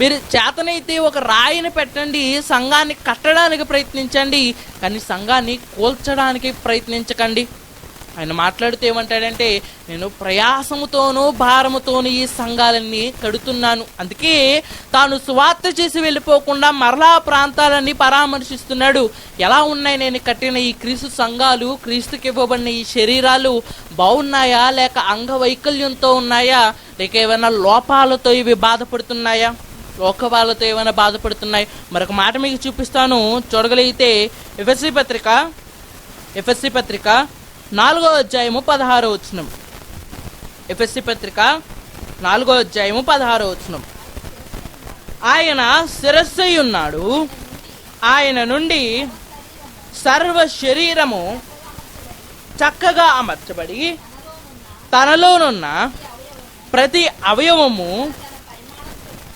[SPEAKER 1] మీరు చేతనైతే ఒక రాయిని పెట్టండి, సంఘాన్ని కట్టడానికి ప్రయత్నించండి, కానీ సంఘాన్ని కూల్చడానికి ప్రయత్నించకండి. ఆయన మాట్లాడుతూ ఏమంటాడంటే, నేను ప్రయాసముతోనూ భారముతోనూ ఈ సంఘాలన్నీ కడుతున్నాను. అందుకే తాను సువార్త చేసి వెళ్ళిపోకుండా మరలా ప్రాంతాలన్నీ పరామర్శిస్తున్నాడు. ఎలా ఉన్నాయి నేను కట్టిన ఈ క్రీస్తు సంఘాలు, క్రీస్తుకి ఇవ్వబడిన ఈ శరీరాలు బాగున్నాయా, లేక అంగవైకల్యంతో ఉన్నాయా, లేక ఏమైనా లోపాలతో ఇవి బాధపడుతున్నాయా, లోకవాళ్ళతో ఏమైనా బాధపడుతున్నాయి? మరొక మాట మీకు చూపిస్తాను, చూడగలిగితే ఎఫెసీ పత్రిక 4వ అధ్యాయము 16వ వచనం. ఎఫెసీ పత్రిక 4వ అధ్యాయము 16వ వచనం. ఆయన శిరస్సై ఉన్నాడు, ఆయన నుండి సర్వ శరీరము చక్కగా అమర్చబడి తనలోనున్న ప్రతి అవయవము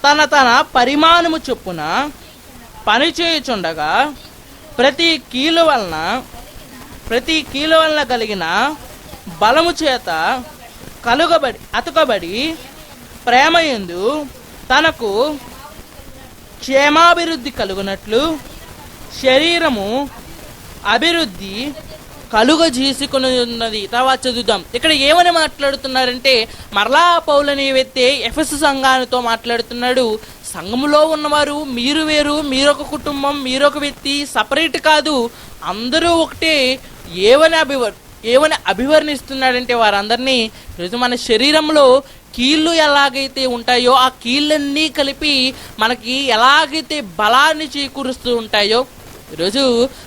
[SPEAKER 1] తన పరిమాణము చొప్పున పనిచేయుచుండగా ప్రతి కీలు వలన ప్రతి కీలు వలన కలిగిన బలము చేత అతుకబడి ప్రేమయందు తనకు క్షేమాభివృద్ధి కలుగునట్లు శరీరము అభివృద్ధి కలుగజేసుకుని ఉన్నది. తర్వాత చదువుదాం. ఇక్కడ ఏమని మాట్లాడుతున్నారంటే, మరలా పౌలని వ్యక్తి ఎఫెసు సంఘానితో మాట్లాడుతున్నాడు. సంఘములో ఉన్నవారు మీరు వేరు, మీరొక కుటుంబం, మీరొక వ్యక్తి, సపరేట్ కాదు, అందరూ ఒకటే. ఏమని అభివర్ణిస్తున్నాడంటే వారందరినీ, ఈరోజు మన శరీరంలో కీళ్ళు ఎలాగైతే ఉంటాయో ఆ కీళ్ళన్నీ కలిపి మనకి ఎలాగైతే బలాన్ని చేకూరుస్తూ ఉంటాయో, ఈరోజు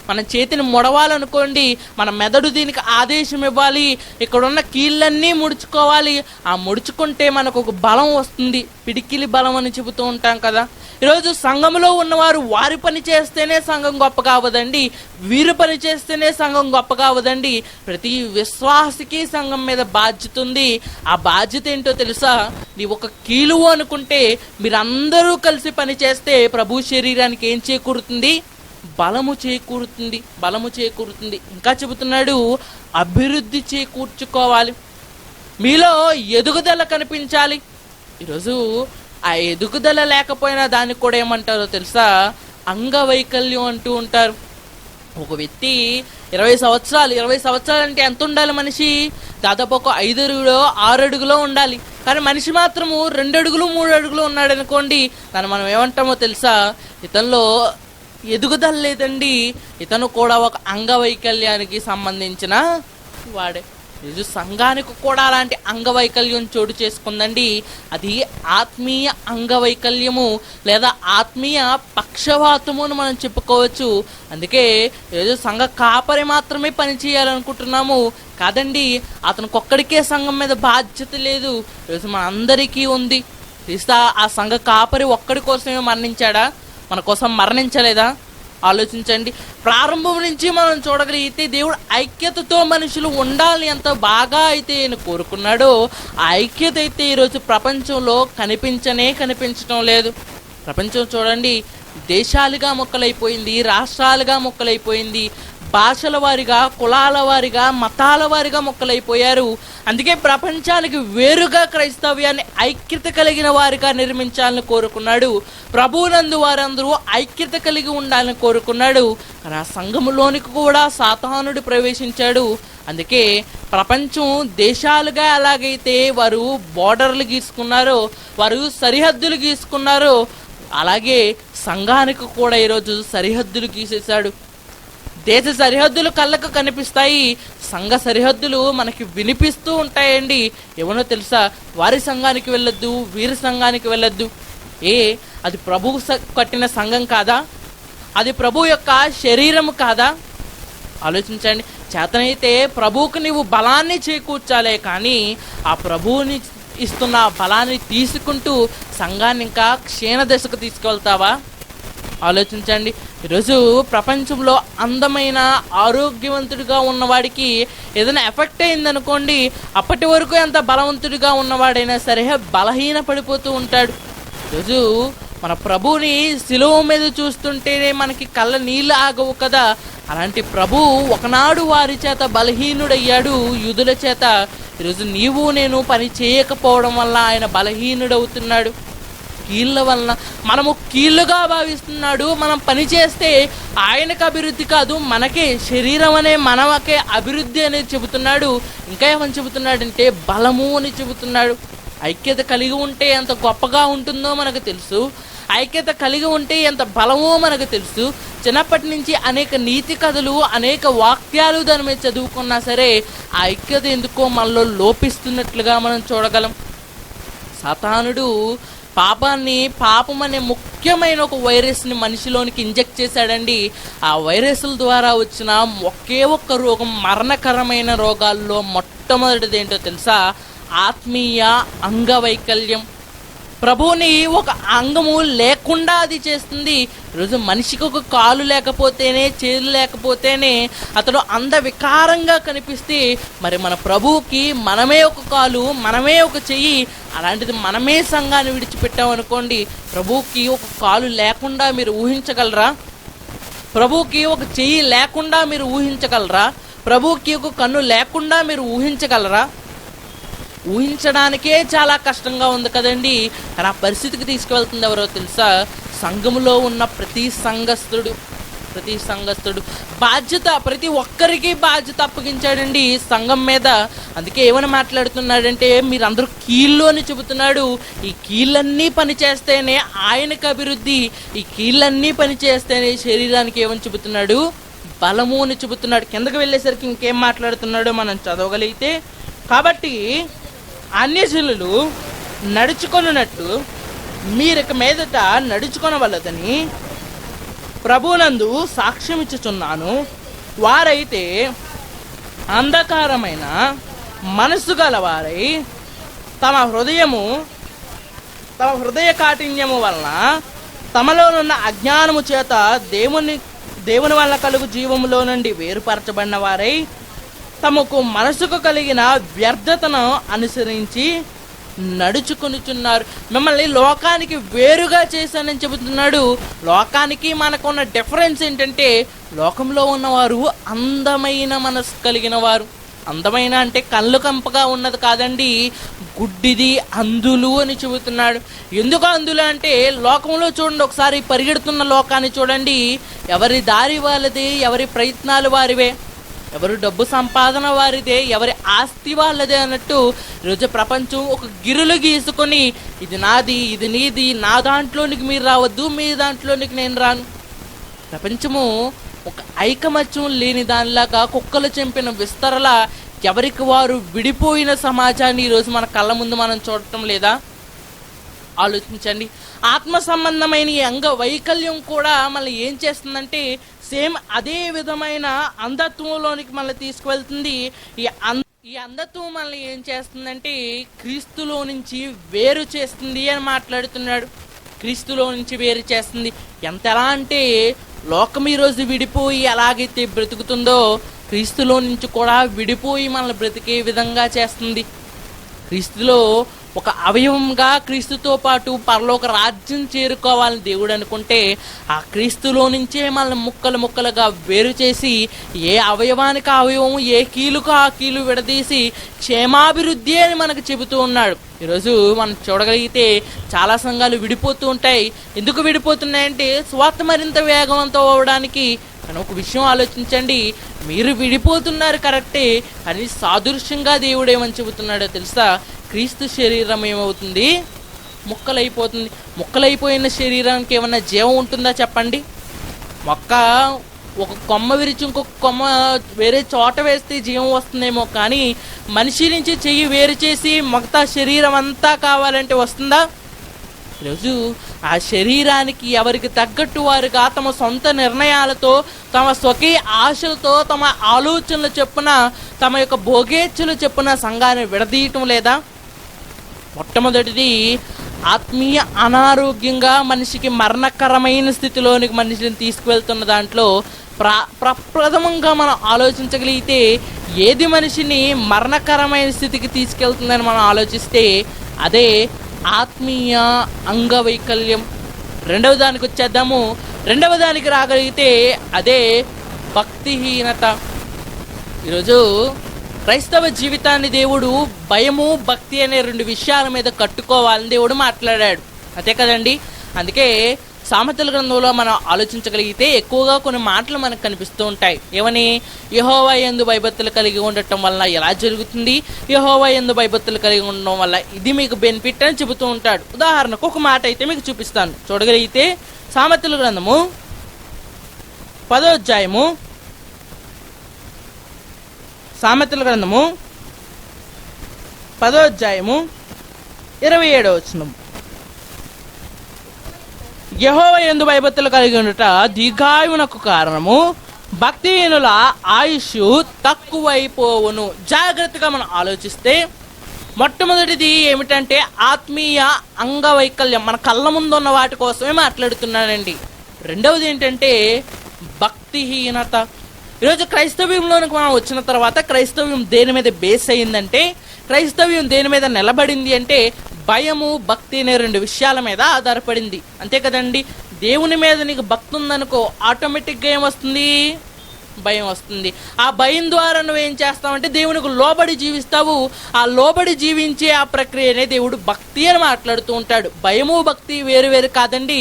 [SPEAKER 1] మన చేతిని ముడవాలనుకోండి, మన మెదడు దీనికి ఆదేశం ఇవ్వాలి, ఇక్కడున్న కీళ్ళన్నీ ముడుచుకోవాలి. ఆ ముడుచుకుంటే మనకు ఒక బలం వస్తుంది, పిడికిలి బలం అని చెబుతూ ఉంటాం కదా. ఈరోజు సంఘంలో ఉన్నవారు వారి పని చేస్తేనే సంఘం గొప్ప కావదండి, వీరు పని చేస్తేనే సంఘం గొప్ప కావదండి. ప్రతి విశ్వాసికి సంఘం మీద బాధ్యత ఉంది. ఆ బాధ్యత ఏంటో తెలుసా? నీ ఒక కీలువు అనుకుంటే మీరందరూ కలిసి పని చేస్తే ప్రభు శరీరానికి ఏం చేకూరుతుంది? బలము చేకూరుతుంది. ఇంకా చెబుతున్నాడు, అభివృద్ధి చేకూర్చుకోవాలి, మీలో ఎదుగుదల కనిపించాలి. ఈరోజు ఆ ఎదుగుదల లేకపోయినా దానికి కూడా ఏమంటారో తెలుసా? అంగవైకల్యం అంటూ ఉంటారు. ఒక వ్యక్తి 20 సంవత్సరాలు అంటే ఎంత ఉండాలి మనిషి? దాదాపు ఒక 5 అడుగులో 6 అడుగులో ఉండాలి. కానీ మనిషి మాత్రము 2 అడుగులు 3 అడుగులు ఉన్నాడు అనుకోండి, దాన్ని మనం ఏమంటామో తెలుసా? ఇతనిలో ఎదుగుదల లేదండి, ఇతను కూడా ఒక అంగవైకల్యానికి సంబంధించిన వాడే. ఈరోజు సంఘానికి కూడా అలాంటి అంగవైకల్యం చోటు చేసుకుందండి. అది ఆత్మీయ అంగవైకల్యము లేదా ఆత్మీయ పక్షవాతము అని మనం చెప్పుకోవచ్చు. అందుకే ఈరోజు సంఘ కాపరి మాత్రమే పని చేయాలనుకుంటున్నాము, కాదండి. అతనికి ఒక్కడికే సంఘం మీద బాధ్యత లేదు, ఈరోజు మన అందరికీ ఉంది. తీస్తా ఆ సంఘ కాపరి ఒక్కడి కోసమే మరణించాడా? మన కోసం మరణించలేదా? ఆలోచించండి. ప్రారంభం నుంచి మనం చూడగలిగితే దేవుడు ఐక్యతతో మనుషులు ఉండాలని ఎంత బాగా అయితే ఆయన కోరుకున్నాడో, ఆ ఐక్యత అయితే ఈరోజు ప్రపంచంలో కనిపించడం లేదు. ప్రపంచం చూడండి, దేశాలుగా మొక్కలైపోయింది, రాష్ట్రాలుగా మొక్కలైపోయింది, భాషల వారిగా, కులాల వారిగా, మతాల వారిగా మొక్కలైపోయారు. అందుకే ప్రపంచానికి వేరుగా క్రైస్తవ్యాన్ని ఐక్యత కలిగిన వారిగా నిర్మించాలని కోరుకున్నాడు. ప్రభువునందు వారందరూ ఐక్యత కలిగి ఉండాలని కోరుకున్నాడు. కానీ ఆ సంఘములోనికి కూడా సాతానుడు ప్రవేశించాడు. అందుకే ప్రపంచం దేశాలుగా ఎలాగైతే వారు బోర్డర్లు గీసుకున్నారో, వారు సరిహద్దులు గీసుకున్నారో, అలాగే సంఘానికి కూడా ఈరోజు సరిహద్దులు గీసేశాడు. దేశ సరిహద్దులు కళ్ళకు కనిపిస్తాయి, సంఘ సరిహద్దులు మనకి వినిపిస్తూ ఉంటాయండి. ఏమనో తెలుసా? వారి సంఘానికి వెళ్ళొద్దు, వీరి సంఘానికి వెళ్ళొద్దు. అది ప్రభువు కట్టిన సంఘం కాదా? అది ప్రభు యొక్క శరీరము కాదా? ఆలోచించండి. చేతనైతే ప్రభువుకు నీవు బలాన్ని చేకూర్చాలే, కానీ ఆ ప్రభువుని ఇస్తున్న బలాన్ని తీసుకుంటూ సంఘాన్ని ఇంకా క్షీణ దశకు తీసుకెళ్తావా? ఆలోచించండి. ఈరోజు ప్రపంచంలో అందమైన ఆరోగ్యవంతుడిగా ఉన్నవాడికి ఏదైనా ఎఫెక్ట్ అయిందనుకోండి, అప్పటి వరకు ఎంత బలవంతుడిగా ఉన్నవాడైనా సరే బలహీన పడిపోతూ ఉంటాడు. ఈరోజు మన ప్రభువుని శిలువ మీద చూస్తుంటేనే మనకి కళ్ళ నీళ్ళు ఆగవు కదా. అలాంటి ప్రభు ఒకనాడు వారి చేత బలహీనుడయ్యాడు, యూదుల చేత. ఈరోజు నీవు నేను పని చేయకపోవడం వల్ల ఆయన బలహీనుడవుతున్నాడు. కీళ్ళ వలన మనము కీళ్ళుగా భావిస్తున్నాడు. మనం పని చేస్తే ఆయనకు అభివృద్ధి కాదు, మనకే, శరీరం అనే మనకే అభివృద్ధి అనేది చెబుతున్నాడు. ఇంకా ఏమని చెబుతున్నాడంటే బలము అని చెబుతున్నాడు. ఐక్యత కలిగి ఉంటే ఎంత గొప్పగా ఉంటుందో మనకు తెలుసు, ఐక్యత కలిగి ఉంటే ఎంత బలమో మనకు తెలుసు. చిన్నప్పటి నుంచి అనేక నీతి కథలు, అనేక వాక్యాలు దాని మీద చదువుకున్నా సరే ఆ ఐక్యత ఎందుకో మనలో లోపిస్తున్నట్లుగా మనం చూడగలం. సాతానుడు పాపం అనే ముఖ్యమైన ఒక వైరస్ని మనిషిలోనికి ఇంజెక్ట్ చేశాడండి. ఆ వైరస్ల ద్వారా వచ్చిన ఒకే ఒక్క రోగం, మరణకరమైన రోగాల్లో మొట్టమొదటిది ఏంటో తెలుసా? ఆత్మీయ అంగవైకల్యం. ప్రభువుని ఒక అంగము లేకుండా అది చేస్తుంది. ఈరోజు మనిషికి ఒక కాలు లేకపోతేనే, చేతులు లేకపోతేనే అతడు అందవికారంగా కనిపిస్తే, మరి మన ప్రభువుకి మనమే ఒక కాలు, మనమే ఒక చెయ్యి, అలాంటిది మనమే సంఘాన్ని విడిచిపెట్టామనుకోండి, ప్రభువుకి ఒక కాలు లేకుండా మీరు ఊహించగలరా? ప్రభువుకి ఒక చెయ్యి లేకుండా మీరు ఊహించగలరా? ప్రభువుకి ఒక కన్ను లేకుండా మీరు ఊహించగలరా? ఊహించడానికే చాలా కష్టంగా ఉంది కదండి. కానీ ఆ పరిస్థితికి తీసుకువెళ్తుంది ఎవరో తెలుసా? సంఘములో ఉన్న ప్రతి సంఘస్థుడు బాధ్యత, ప్రతి ఒక్కరికి బాధ్యత అప్పగించాడండి సంఘం మీద. అందుకే ఏమని మాట్లాడుతున్నాడంటే, మీరందరూ కీళ్ళు అని చెబుతున్నాడు. ఈ కీళ్ళన్నీ పనిచేస్తేనే ఆయనకు అభివృద్ధి, ఈ కీళ్ళన్నీ పనిచేస్తేనే శరీరానికి ఏమని చెబుతున్నాడు? బలము అని చెబుతున్నాడు. కిందకు వెళ్ళేసరికి ఇంకేం మాట్లాడుతున్నాడో మనం చదవగలిగితే, కాబట్టి అన్యజనులు నడుచుకొనున్నట్టు మీరిక మీదట నడుచుకొనవలదని ప్రభునందు సాక్ష్యం ఇచ్చుచున్నాను. వారైతే అంధకారమైన మనస్సు గలవారై తమ హృదయ కాఠిన్యము వలన తమలోనున్న అజ్ఞానము చేత దేవుని వల్ల కలుగు జీవములో నుండి వేరుపరచబడిన వారై తమకు మనసుకు కలిగిన వ్యర్థతను అనుసరించి నడుచుకొనుచున్నారు. మిమ్మల్ని లోకానికి వేరుగా చేశానని చెబుతున్నాడు. లోకానికి మనకున్న డిఫరెన్స్ ఏంటంటే, లోకంలో ఉన్నవారు అందమైన మనసు కలిగిన వారు. అందమైన అంటే కళ్ళు కంపగా ఉన్నది కాదండి, గుడ్డిది, అంధులు అని చెబుతున్నాడు. ఎందుకు అంధులు అంటే, లోకంలో చూడండి, ఒకసారి పరిగెడుతున్న లోకాన్ని చూడండి. ఎవరి దారి వాళ్ళది, ఎవరి ప్రయత్నాలు వారివే, ఎవరు డబ్బు సంపాదన వారిదే, ఎవరి ఆస్తి వాళ్ళదే అన్నట్టు ఈరోజు ప్రపంచం ఒక గిరులు గీసుకొని, ఇది నాది, ఇది నీది, నా దాంట్లోనికి మీరు రావద్దు, మీ దాంట్లోనికి నేను రాను. ప్రపంచము ఒక ఐకమత్యం లేని దానిలాగా, కుక్కలు చెంపిన విస్తరలా ఎవరికి వారు విడిపోయిన సమాజాన్ని ఈరోజు మన కళ్ళ ముందు మనం చూడటం లేదా? ఆలోచించండి. ఆత్మ సంబంధమైన ఈ అంగ వైకల్యం కూడా మనల్ని ఏం చేస్తుందంటే, సేమ్ అదే విధమైన అంధత్వంలోనికి మనల్ని తీసుకువెళ్తుంది. ఈ అంధత్వం మనల్ని ఏం చేస్తుందంటే, క్రీస్తులో నుంచి వేరు చేస్తుంది అని మాట్లాడుతున్నాడు. క్రీస్తులో నుంచి వేరు చేస్తుంది. ఎలా అంటే, లోకం ఈరోజు విడిపోయి ఎలాగైతే బ్రతుకుతుందో, క్రీస్తులో నుంచి కూడా విడిపోయి మనల్ని బ్రతికే విధంగా చేస్తుంది. క్రీస్తులో ఒక అవయవంగా క్రీస్తుతో పాటు పరలోక రాజ్యం చేరుకోవాలని దేవుడు అనుకుంటే, ఆ క్రీస్తులో నుంచే మనల్ని ముక్కలుగా వేరు చేసి, ఏ అవయవానికి అవయవం, ఏ కీలుకు ఆ కీలు విడదీసి క్షేమాభివృద్ధి అని మనకు చెబుతూ ఉన్నాడు. ఈరోజు మనం చూడగలిగితే చాలా సంఘాలు విడిపోతూ ఉంటాయి. ఎందుకు విడిపోతున్నాయంటే, స్వార్థ మరింత వేగవంతం అవ్వడానికి. కానీ ఒక విషయం ఆలోచించండి, మీరు విడిపోతున్నారు కరెక్టే, కానీ సాదృశ్యంగా దేవుడు ఏమని చెబుతున్నాడో తెలుసా? క్రీస్తు శరీరం ఏమవుతుంది? ముక్కలైపోతుంది. ముక్కలైపోయిన శరీరానికి ఏమన్నా జీవం ఉంటుందా చెప్పండి? ఒక కొమ్మ విరిచి ఇంకొక కొమ్మ వేరే చోట వేస్తే జీవం వస్తుందేమో, కానీ మనిషి నుంచి చెయ్యి వేరు చేసి మిగతా శరీరం అంతా కావాలంటే వస్తుందా? ఈరోజు ఆ శరీరానికి ఎవరికి తగ్గట్టు వారుగా తమ సొంత నిర్ణయాలతో, తమ స్వకీయ ఆశలతో, తమ ఆలోచనలు చెప్పున, తమ యొక్క భోగేచ్ఛలు చెప్పున సంఘాన్ని విడదీయటం లేదా? మొట్టమొదటిది, ఆత్మీయ అనారోగ్యంగా మనిషికి మరణకరమైన స్థితిలోనికి మనిషిని తీసుకువెళ్తున్న దాంట్లో ప్రప్రథమంగా మనం ఆలోచించగలిగితే, ఏది మనిషిని మరణకరమైన స్థితికి తీసుకెళ్తుందని మనం ఆలోచిస్తే అదే ఆత్మీయ అంగవైకల్యం. రెండవ దానికి వచ్చేద్దాము. రెండవ దానికి రాగలిగితే అదే భక్తిహీనత. ఈరోజు క్రైస్తవ జీవితాన్ని దేవుడు భయము, భక్తి అనే రెండు విషయాల మీద కట్టుకోవాలని దేవుడు మాట్లాడాడు. అంతే కదండి. అందుకే సామెతల గ్రంథంలో మనం ఆలోచించగలిగితే ఎక్కువగా కొన్ని మాటలు మనకు కనిపిస్తూ ఉంటాయి. ఏమని? యెహోవా యందు భయభక్తులు కలిగి ఉండటం వల్ల ఎలా జరుగుతుంది, యెహోవా యందు భయభక్తులు కలిగి ఉండడం వల్ల ఇది మీకు బెనిఫిట్ అని చెబుతూ ఉంటాడు. ఉదాహరణకు ఒక మాట అయితే మీకు చూపిస్తాను. చూడగలిగితే సామెతల గ్రంథము 10వ అధ్యాయము, సామెతల గ్రంథము 10వ అధ్యాయము 27వ వచనం. యెహోవా యందు భయభక్తులు కలిగి ఉండుట దీర్ఘాయువునకు కారణము, భక్తిహీనుల ఆయుష్ తక్కువైపోవును. జాగ్రత్తగా మనం ఆలోచిస్తే మొట్టమొదటిది ఏమిటంటే ఆత్మీయ అంగవైకల్యం. మన కళ్ళ ముందు ఉన్న వాటి కోసమే మాట్లాడుతున్నానండి. రెండవది ఏంటంటే భక్తిహీనత. ఈరోజు క్రైస్తవ్యంలోనికి మనం వచ్చిన తర్వాత క్రైస్తవ్యం దేని మీద బేస్ అయ్యిందంటే, క్రైస్తవ్యం దేని మీద నిలబడింది అంటే భయము, భక్తి అనే రెండు విషయాల మీద ఆధారపడింది. అంతే కదండి. దేవుని మీద నీకు భక్తి ఉందనుకో, ఆటోమేటిక్గా ఏమొస్తుంది? భయం వస్తుంది. ఆ భయం ద్వారా నువ్వేం చేస్తావంటే దేవునికి లోబడి జీవిస్తావు. ఆ లోబడి జీవించే ఆ ప్రక్రియనే దేవుడు భక్తి అని మాట్లాడుతూ ఉంటాడు. భయము భక్తి వేరు వేరు కాదండి,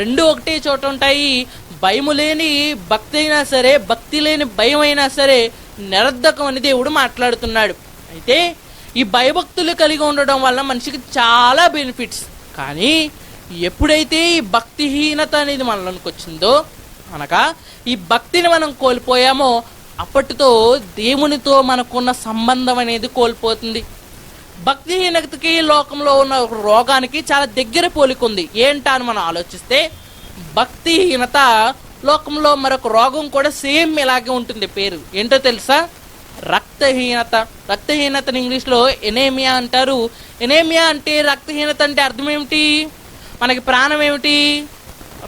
[SPEAKER 1] రెండు ఒకటే చోట ఉంటాయి. భయము లేని భక్తి అయినా సరే, భక్తి లేని భయం అయినా సరే నిరర్ధకం అని దేవుడు మాట్లాడుతున్నాడు. అయితే ఈ భయభక్తులు కలిగి ఉండడం వల్ల మనిషికి చాలా బెనిఫిట్స్. కానీ ఎప్పుడైతే ఈ భక్తిహీనత అనేది మనలోకి వచ్చిందో, అనగా ఈ భక్తిని మనం కోల్పోయామో, అప్పటితో దేవునితో మనకున్న సంబంధం అనేది కోల్పోతుంది. భక్తిహీనతకి లోకంలో ఉన్న రోగానికి చాలా దగ్గర పోలికుంది. ఏంటా అని మనం ఆలోచిస్తే, భక్తిహీనత లోకంలో మరొక రోగం కూడా సేమ్ ఇలాగే ఉంటుంది. పేరు ఏంటో తెలుసా? రక్తహీనత. రక్తహీనతని ఇంగ్లీష్లో ఎనేమియా అంటారు. ఎనేమియా అంటే, రక్తహీనత అంటే అర్థం ఏమిటి? మనకి ప్రాణం ఏమిటి?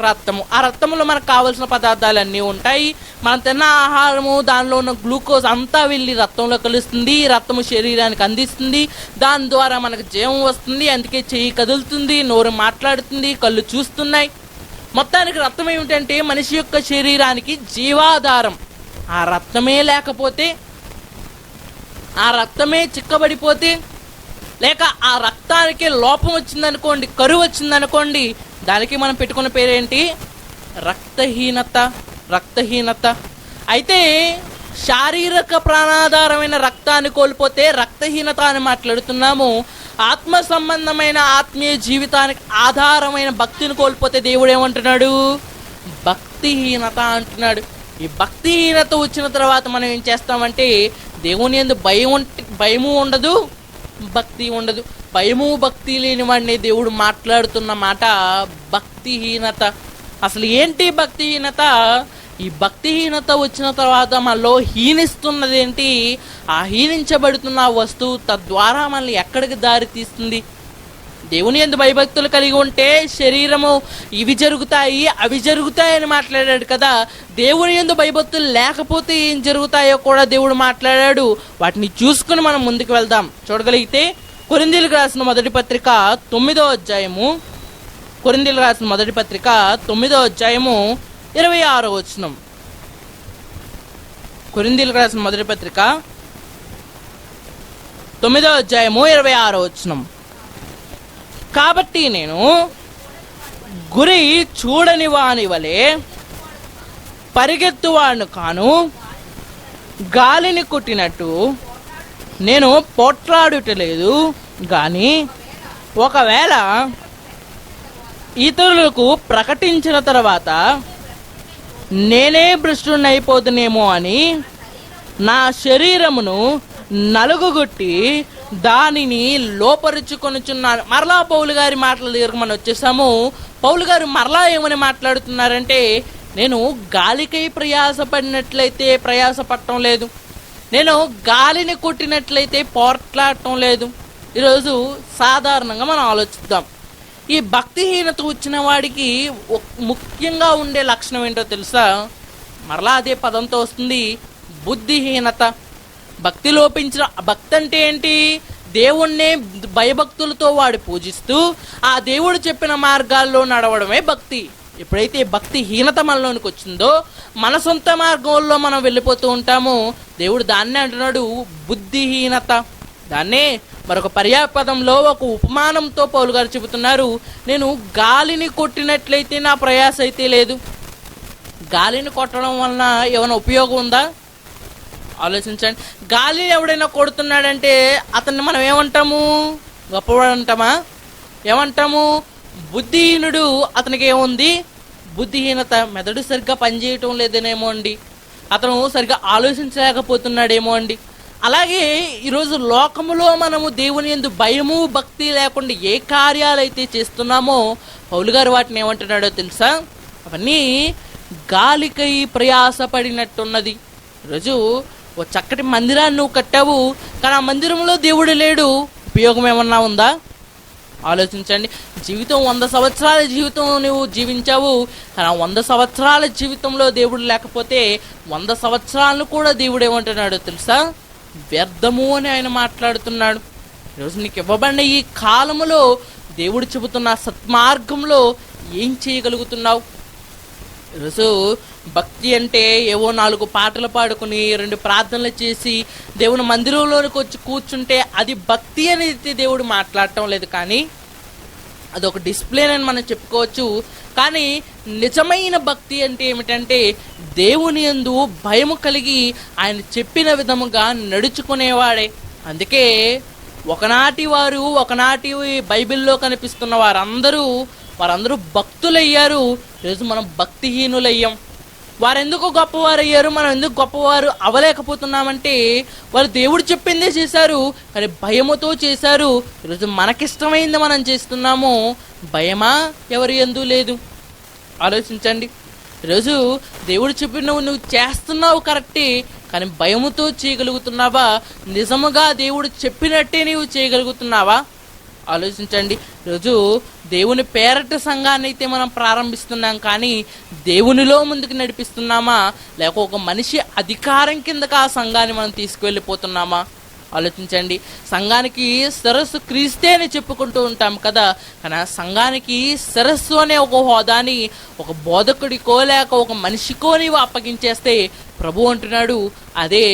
[SPEAKER 1] రక్తము. ఆ రక్తంలో మనకు కావలసిన పదార్థాలన్నీ ఉంటాయి. మనం తిన్న ఆహారము, దానిలో ఉన్న గ్లూకోజ్ అంతా వెళ్ళి రక్తంలో కలుస్తుంది. రక్తము శరీరానికి అందిస్తుంది. దాని ద్వారా మనకు జీవం వస్తుంది. అందుకే చెయ్యి కదులుతుంది, నోరు మాట్లాడుతుంది, కళ్ళు చూస్తున్నాయి. మొత్తానికి రక్తం ఏమిటంటే మనిషి యొక్క శరీరానికి జీవాధారం. ఆ రక్తమే లేకపోతే, ఆ రక్తమే చిక్కబడిపోతే, లేక ఆ రక్తానికి లోపం వచ్చిందనుకోండి, కరువు వచ్చిందనుకోండి, దానికి మనం పెట్టుకున్న పేరేంటి? రక్తహీనత. రక్తహీనత. అయితే శారీరక ప్రాణాధారమైన రక్తాన్ని కోల్పోతే రక్తహీనత అని మాట్లాడుతున్నాము. ఆత్మ సంబంధమైన ఆత్మీయ జీవితానికి ఆధారమైన భక్తిని కోల్పోతే దేవుడు ఏమంటున్నాడు? భక్తిహీనత అంటున్నాడు. ఈ భక్తిహీనత వచ్చిన తర్వాత మనం ఏం చేస్తామంటే, దేవుని యందు భయము ఉండదు, భక్తి ఉండదు. భయము భక్తి లేని వాడిని దేవుడు మాట్లాడుతున్న మాట భక్తిహీనత. అసలు ఏంటి భక్తిహీనత? ఈ భక్తిహీనత వచ్చిన తర్వాత మనలో హీనిస్తున్నది ఏంటి? ఆ హీనించబడుతున్న వస్తువు తద్వారా మనల్ని ఎక్కడికి దారి తీస్తుంది? దేవుని యందు భయభక్తులు కలిగి ఉంటే శరీరము ఇవి జరుగుతాయి, అవి జరుగుతాయి అని మాట్లాడాడు కదా. దేవుని యందు భయభక్తులు లేకపోతే ఏం జరుగుతాయో కూడా దేవుడు మాట్లాడాడు. వాటిని చూసుకుని మనం ముందుకు వెళ్దాం. చూడగలిగితే కొరింథీయులకు రాసిన మొదటి పత్రిక 9వ అధ్యాయము, కొరింథీయులకు రాసిన మొదటి పత్రిక 9వ అధ్యాయము 26వ వచనం. కొరింథీయులకు రాసిన మొదటి పత్రిక 9వ అధ్యాయము 26వ వచనం. కాబట్టి నేను గురి చూడని వాని వలె పరిగెత్తువాడు కాను, గాలిని కొట్టినట్టు నేను పోట్లాడుటలేదు. కానీ ఒకవేళ ఇతరులకు ప్రకటించిన తర్వాత నేనే భ్రష్టుని అయిపోతున్నేమో అని నా శరీరమును నలుగుగొట్టి దానిని లోపరుచుకొనుచున్నాను. మరలా పౌలు గారి మాటల దగ్గరకు మనం వచ్చేసాము. పౌలు గారు మరలా ఏమని మాట్లాడుతున్నారంటే, నేను గాలికై ప్రయాసపడినట్లయితే ప్రయాసపడటం లేదు, నేను గాలిని కొట్టినట్లయితే పోట్లాడటం లేదు. ఈరోజు సాధారణంగా మనం ఆలోచిద్దాం. ఈ భక్తిహీనత వచ్చిన వాడికి ముఖ్యంగా ఉండే లక్షణం ఏంటో తెలుసా? మరలా అదే పదంతో వస్తుంది, బుద్ధిహీనత. భక్తి లోపించిన. భక్తి అంటే ఏంటి? దేవుణ్ణే భయభక్తులతో వాడు పూజిస్తూ ఆ దేవుడు చెప్పిన మార్గాల్లో నడవడమే భక్తి. ఎప్పుడైతే భక్తిహీనత మనలోనికి వచ్చిందో, మన సొంత మార్గంలో మనం వెళ్ళిపోతూ ఉంటాము. దేవుడు దాన్నే అంటున్నాడు బుద్ధిహీనత. దాన్నే మరొక పర్యాపదంలో ఒక ఉపమానంతో పౌలు గారు చెబుతున్నారు, నేను గాలిని కొట్టినట్లయితే నా ప్రయాస అయితే లేదు. గాలిని కొట్టడం వలన ఏమైనా ఉపయోగం ఉందా? ఆలోచించండి. గాలి ఎవడైనా కొడుతున్నాడంటే అతన్ని మనం ఏమంటాము? గొప్పవాడు అంటామా? ఏమంటాము? బుద్ధిహీనుడు. అతనికి ఏముంది? బుద్ధిహీనత. మెదడు సరిగ్గా పనిచేయటం లేదనేమో అండి, అతను సరిగ్గా ఆలోచించలేకపోతున్నాడేమో అండి. అలాగే ఈరోజు లోకములో మనము దేవుని యందు భయము భక్తి లేకుండా ఏ కార్యాలైతే చేస్తున్నామో పౌలు గారు వాటిని ఏమంటున్నాడో తెలుసా? అవన్నీ గాలికై ప్రయాసపడినట్టున్నది. ఈరోజు ఓ చక్కటి మందిరాన్ని నువ్వు కట్టావు, కానీ ఆ మందిరంలో దేవుడు లేడు. ఉపయోగం ఏమన్నా ఉందా? ఆలోచించండి. జీవితం 100 సంవత్సరాల జీవితం నువ్వు జీవించావు, కానీ ఆ 100 సంవత్సరాల జీవితంలో దేవుడు లేకపోతే 100 సంవత్సరాలను కూడా దేవుడు ఏమంటున్నాడో తెలుసా? వ్యర్థము అని ఆయన మాట్లాడుతున్నాడు. ఈరోజు నీకు ఇవ్వబడిన ఈ కాలములో దేవుడు చెబుతున్న సత్మార్గంలో ఏం చేయగలుగుతున్నావు? ఈరోజు భక్తి అంటే ఏవో 4 పాటలు పాడుకుని 2 ప్రార్థనలు చేసి దేవుని మందిరంలోనికి వచ్చి కూర్చుంటే అది భక్తి అనేది దేవుడు మాట్లాడటం లేదు, కానీ అదొక డిసిప్లిన్ అని మనం చెప్పుకోవచ్చు. కానీ నిజమైన భక్తి అంటే ఏమిటంటే దేవుని యందు భయము కలిగి ఆయన చెప్పిన విధముగా నడుచుకునేవాడే. అందుకే ఒకనాటి బైబిల్లో కనిపిస్తున్న వారందరూ భక్తులయ్యారు. ఈరోజు మనం భక్తిహీనులయ్యాం. వారెందుకు గొప్పవారయ్యారు, మనం ఎందుకు గొప్పవారు అవ్వలేకపోతున్నామంటే వారు దేవుడు చెప్పిందే చేశారు, కానీ భయముతో చేశారు. ఈరోజు మనకిష్టమైంది మనం చేస్తున్నాము, భయమా ఎవరి యందు లేదు. ఆలోచించండి. ఈరోజు దేవుడు చెప్పిన నువ్వు చేస్తున్నావు కరెక్టే, కానీ భయముతో చేయగలుగుతున్నావా? నిజముగా దేవుడు చెప్పినట్టే నీవు చేయగలుగుతున్నావా? ఆలోచించండి. ఈరోజు దేవుని పేరట సంఘాన్ని అయితే మనం ప్రారంభిస్తున్నాం, కానీ దేవునిలో ముందుకు నడిపిస్తున్నామా, లేక ఒక మనిషి అధికారం కిందకి ఆ సంఘాన్ని మనం తీసుకువెళ్ళిపోతున్నామా? ఆలోచించండి. సంఘానికి శిరస్సు క్రీస్తే అని చెప్పుకుంటూ ఉంటాం కదా, కానీ ఆ సంఘానికి శిరస్సు అనే ఒక హోదాని ఒక బోధకుడికో లేక ఒక మనిషికో నీవు అప్పగించేస్తే ప్రభు అంటున్నాడు అదే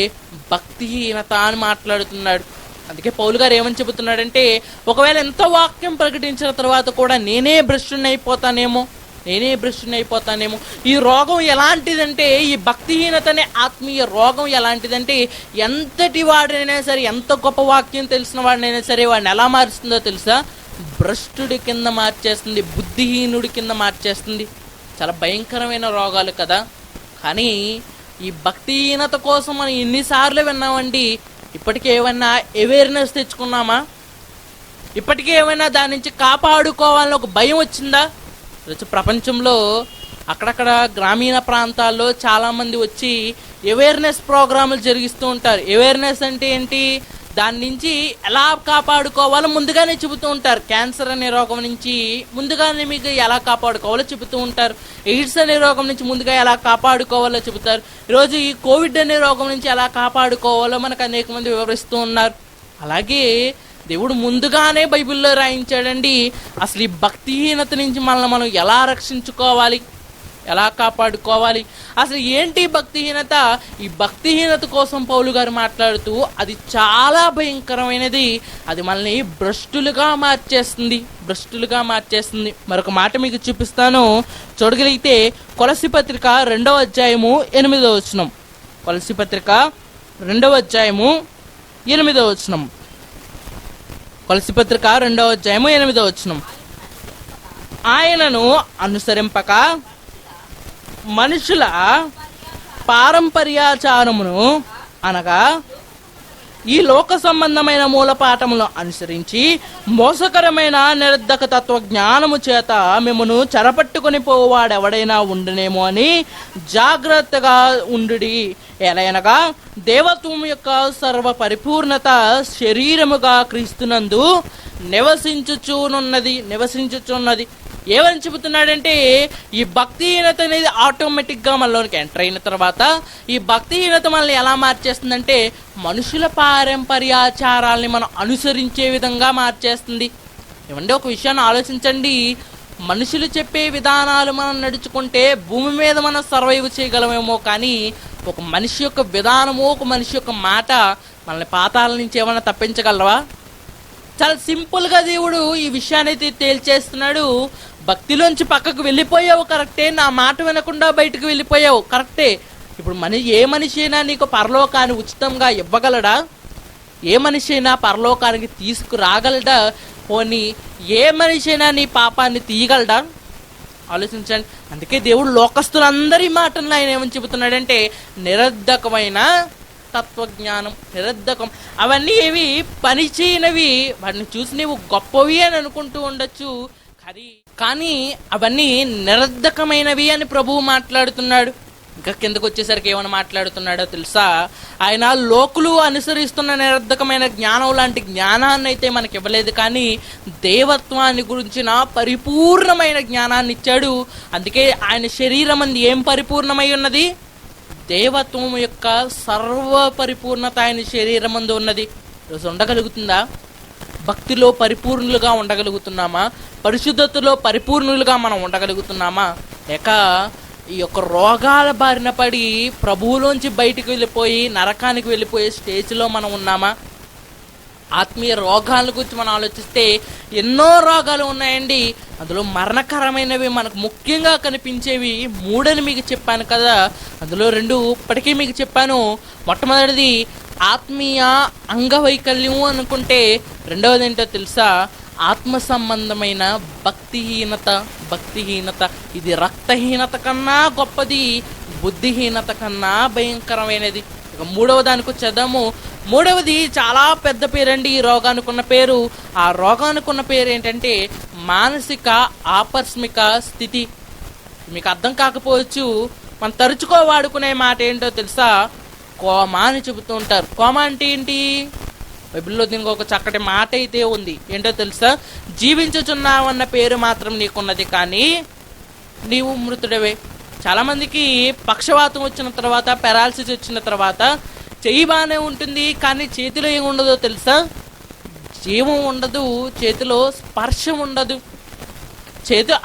[SPEAKER 1] భక్తిహీనత అని మాట్లాడుతున్నాడు. అందుకే పౌలు గారు ఏమని చెబుతున్నాడంటే, ఒకవేళ ఎంత వాక్యం ప్రకటించిన తర్వాత కూడా నేనే భ్రష్టుని అయిపోతానేమో. ఈ రోగం ఎలాంటిదంటే, ఈ భక్తిహీనత అనే ఆత్మీయ రోగం ఎలాంటిదంటే, ఎంతటి వాడినైనా సరే, ఎంత గొప్ప వాక్యం తెలిసిన వాడినైనా సరే వాడిని ఎలా మారుస్తుందో తెలుసా? భ్రష్టుడి కింద మార్చేస్తుంది, బుద్ధిహీనుడి కింద మార్చేస్తుంది. చాలా భయంకరమైన రోగాలు కదా. కానీ ఈ భక్తిహీనత కోసం మనం ఎన్నిసార్లు విన్నామండి. ఇప్పటికే ఏమైనా అవేర్నెస్ తెచ్చుకున్నామా? ఇప్పటికే ఏమైనా దాని నుంచి కాపాడుకోవాలని ఒక భయం వచ్చిందా? ప్రపంచంలో అక్కడక్కడ గ్రామీణ ప్రాంతాల్లో చాలామంది వచ్చి అవేర్నెస్ ప్రోగ్రాములు జరిగిస్తూ ఉంటారు. అవేర్నెస్ అంటే ఏంటి? దాని నుంచి ఎలా కాపాడుకోవాలో ముందుగానే చెబుతూ ఉంటారు. క్యాన్సర్ అనే రోగం నుంచి ముందుగానే మీకు ఎలా కాపాడుకోవాలో చెబుతూ ఉంటారు. ఎయిడ్స్ అనే రోగం నుంచి ముందుగా ఎలా కాపాడుకోవాలో చెబుతారు. ఈరోజు ఈ కోవిడ్ అనే రోగం నుంచి ఎలా కాపాడుకోవాలో మనకు అనేక మంది వివరిస్తూ ఉన్నారు. అలాగే దేవుడు ముందుగానే బైబిల్లో రాయించాడండి. అసలు ఈ భక్తిహీనత నుంచి మనల్ని మనం ఎలా రక్షించుకోవాలి, ఎలా కాపాడుకోవాలి, అసలు ఏంటి భక్తిహీనత? ఈ భక్తిహీనత కోసం పౌలు గారు మాట్లాడుతూ అది చాలా భయంకరమైనది, అది మనల్ని భ్రష్టులుగా మార్చేస్తుంది. మరొక మాట మీకు చూపిస్తాను, చూడగలిగితే కొలస్సీ పత్రిక 2వ అధ్యాయము 8వ వచనం. కొలస్సీ పత్రిక 2వ అధ్యాయము 8వ వచనం. కొలస్సీ పత్రిక 2వ అధ్యాయము 8వ వచనం. ఆయనను అనుసరింపక మనుషుల పారంపర్యాచారమును అనగా ఈ లోక సంబంధమైన మూలపాఠములను అనుసరించి మోసకరమైన నిరర్ధక తత్వ జ్ఞానము చేత మిమ్మను చెరపట్టుకుని పోవాడెవడైనా ఉండునేమో అని జాగ్రత్తగా ఉండుడి. ఎలయనగా దేవత్వం యొక్క సర్వ పరిపూర్ణత శరీరముగా క్రీస్తునందు నివసించుచున్నది. ఏమని చెబుతున్నాడంటే, ఈ భక్తిహీనత అనేది ఆటోమేటిక్గా మనలోనికి ఎంటర్ అయిన తర్వాత ఈ భక్తిహీనత మనల్ని ఎలా మార్చేస్తుందంటే మనుషుల పారంపర్యాచారాల్ని మనం అనుసరించే విధంగా మార్చేస్తుంది. ఏమంటే ఒక విషయాన్ని ఆలోచించండి, మనుషులు చెప్పే విధానాలు మనం నడుచుకుంటే భూమి మీద మనం సర్వైవ్ చేయగలమేమో, కానీ ఒక మనిషి యొక్క విధానము, ఒక మనిషి యొక్క మాట మనల్ని పాతాల నుంచి ఏమైనా తప్పించగలవా? చాలా సింపుల్గా దేవుడు ఈ విషయాన్ని అయితే తేల్చేస్తున్నాడు. భక్తిలోంచి పక్కకు వెళ్ళిపోయావు కరెక్టే, నా మాట వినకుండా బయటకు వెళ్ళిపోయావు కరెక్టే. ఇప్పుడు ఏ మనిషి అయినా నీకు పరలోకాన్ని ఉచితంగా ఇవ్వగలడా? ఏ మనిషి అయినా పరలోకానికి తీసుకురాగలడా? పోనీ ఏ మనిషి అయినా నీ పాపాన్ని తీయగలడా? ఆలోచించండి. అందుకే దేవుడు లోకస్తులందరి మాటలను ఆయన ఏమని చెబుతున్నాడంటే, నిరర్ధకమైన తత్వజ్ఞానం, నిరర్ధకం, అవన్నీ ఏవి పనిచేయనవి, వాటిని చూసి నీవు గొప్పవి అని అనుకుంటూ ఉండొచ్చు, కానీ అవన్నీ నిరర్ధకమైనవి అని ప్రభువు మాట్లాడుతున్నాడు. ఇంకా కిందకు వచ్చేసరికి ఏమైనా మాట్లాడుతున్నాడో తెలుసా? ఆయన లోకులు అనుసరిస్తున్న నిరర్ధకమైన జ్ఞానం లాంటి జ్ఞానాన్ని అయితే మనకి ఇవ్వలేదు, కానీ దేవత్వాన్ని గురించిన పరిపూర్ణమైన జ్ఞానాన్ని ఇచ్చాడు. అందుకే ఆయన శరీరం అంది ఏం పరిపూర్ణమై ఉన్నది? దేవత్వం యొక్క సర్వ పరిపూర్ణత ఆయన శరీరం అందు ఉన్నది. ఈరోజు ఉండగలుగుతుందా? భక్తిలో పరిపూర్ణులుగా ఉండగలుగుతున్నామా? పరిశుద్ధతలో పరిపూర్ణులుగా మనం ఉండగలుగుతున్నామా? లేక ఈ యొక్క రోగాల బారిన పడి ప్రభువులోంచి బయటికి వెళ్ళిపోయి నరకానికి వెళ్ళిపోయే స్టేజ్లో మనం ఉన్నామా? ఆత్మీయ రోగాల గురించి మనం ఆలోచిస్తే ఎన్నో రోగాలు ఉన్నాయండి. అందులో మరణకరమైనవి మనకు ముఖ్యంగా కనిపించేవి 3 అని మీకు చెప్పాను కదా. అందులో 2 ఇప్పటికీ మీకు చెప్పాను. మొట్టమొదటిది ఆత్మీయ అంగవైకల్యం అనుకుంటే, రెండవది ఏంటో తెలుసా? ఆత్మ సంబంధమైన భక్తిహీనత. ఇది రక్తహీనత కన్నా గొప్పది, బుద్ధిహీనత కన్నా భయంకరమైనది. ఇక 3వ దానికి వచ్చేద్దాము. 3వది చాలా పెద్ద పేరండి ఈ రోగానికి ఉన్న పేరు. ఆ రోగానికి ఉన్న పేరు ఏంటంటే మానసిక ఆకస్మిక స్థితి. మీకు అర్థం కాకపోవచ్చు. మనం తరచుగా వాడుకునే మాట ఏంటో తెలుసా? కోమా అని చెబుతూ ఉంటారు. కోమా అంటే ఏంటి? బైబిల్లో దీనికి ఒక చక్కటి మాట అయితే ఉంది. ఏంటో తెలుసా? జీవించుచున్నావన్న పేరు మాత్రం నీకున్నది, కానీ నీవు మృతుడవే. చాలామందికి పక్షవాతం వచ్చిన తర్వాత, పెరాలసిస్ వచ్చిన తర్వాత చెయ్యి బాగానే ఉంటుంది, కానీ చేతిలో ఏమి ఉండదో తెలుసా? జీవం ఉండదు, చేతిలో స్పర్శ ఉండదు.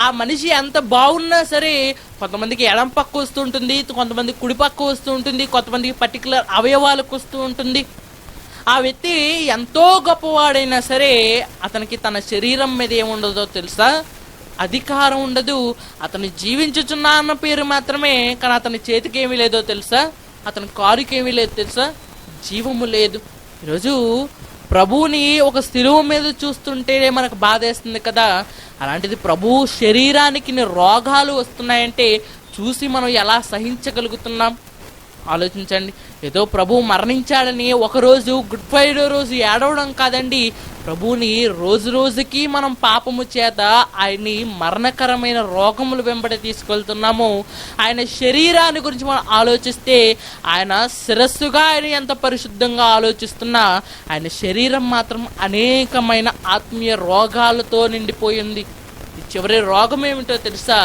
[SPEAKER 1] ఆ మనిషి ఎంత బాగున్నా సరే కొంతమందికి ఎడం పక్క వస్తూ ఉంటుంది, కొంతమందికి కుడి పక్క వస్తూ ఉంటుంది, కొంతమందికి పర్టికులర్ అవయవాలకు వస్తూ ఉంటుంది. ఆ వ్యక్తి ఎంతో గొప్పవాడైనా సరే అతనికి తన శరీరం మీద ఏముండదో తెలుసా? అధికారం ఉండదు. అతను జీవించుచున్నా అన్న పేరు మాత్రమే, కానీ అతని చేతికి ఏమీ లేదో తెలుసా? అతని కారుకి ఏమీ లేదు తెలుసా? జీవము లేదు. ఈరోజు ప్రభువుని ఒక శిలువ మీద చూస్తుంటే మనకు బాధేస్తుంది కదా. అలాంటిది ప్రభు శరీరానికి రోగాలు వస్తున్నాయంటే చూసి మనం ఎలా సహించగలుగుతున్నాం? ఆలోచించండి. ఏదో ప్రభు మరణించాడని ఒకరోజు గుడ్ ఫ్రైడే రోజు ఏడవడం కాదండి. ప్రభువుని రోజు రోజుకి మనం పాపము చేత ఆయన్ని మరణకరమైన రోగములు వెంబడి తీసుకెళ్తున్నాము. ఆయన శరీరాన్ని గురించి మనం ఆలోచిస్తే ఆయన శిరస్సుగా ఆయన ఎంత పరిశుద్ధంగా ఆలోచిస్తున్నా ఆయన శరీరం మాత్రం అనేకమైన ఆత్మీయ రోగాలతో నిండిపోయింది. చివరి రోగం ఏమిటో తెలుసా?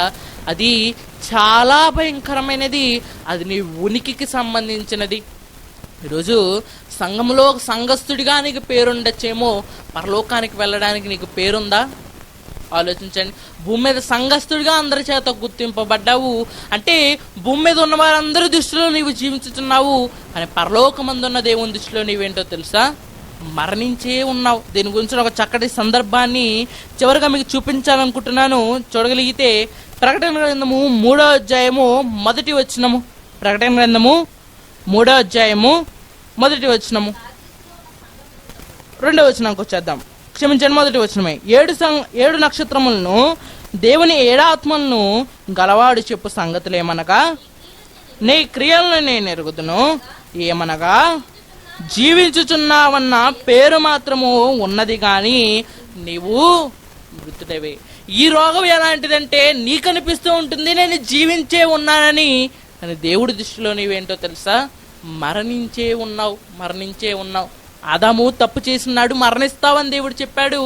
[SPEAKER 1] అది చాలా భయంకరమైనది. అది నీ ఉనికికి సంబంధించినది. ఈరోజు సంఘంలో సంఘస్థుడిగా నీకు పేరుండొచ్చేమో, పరలోకానికి వెళ్ళడానికి నీకు పేరుందా? ఆలోచించండి. భూమి మీద సంఘస్థుడిగా అందరి చేత గుర్తింపబడ్డావు అంటే భూమి మీద ఉన్న వారందరి దృష్టిలో నీవు జీవించుతున్నావు, కానీ పరలోకమందున్న దేవుని దృష్టిలో నీవేంటో తెలుసా? మరణించే ఉన్నావు. దీని గురించి ఒక చక్కటి సందర్భాన్ని చివరిగా మీకు చూపించాలనుకుంటున్నాను. చూడగలిగితే ప్రకటన గ్రంథము 3వ అధ్యాయము 1వ వచనము. ప్రకటన గ్రంథము 3వ అధ్యాయము 1వ వచనము 2వ వచనానికి వచ్చేద్దాం. క్షమించండి, 1వ వచనమే. 7 నక్షత్రములను దేవుని 7 ఆత్మలను గలవాడు చెప్పు సంగతులేమనగా, నీ క్రియలను నేను ఎరుగుదును. ఏమనగా, జీవించుచున్నావన్న పేరు మాత్రము ఉన్నది, కానీ నీవు మృతుడవే. ఈ రోగం ఎలాంటిదంటే నీకు అనిపిస్తూ ఉంటుంది నేను జీవించే ఉన్నానని, కానీ దేవుడి దృష్టిలో నీవేంటో తెలుసా? మరణించే ఉన్నావు. ఆదాము తప్పు చేసినాడు, మరణిస్తావని దేవుడు చెప్పాడు.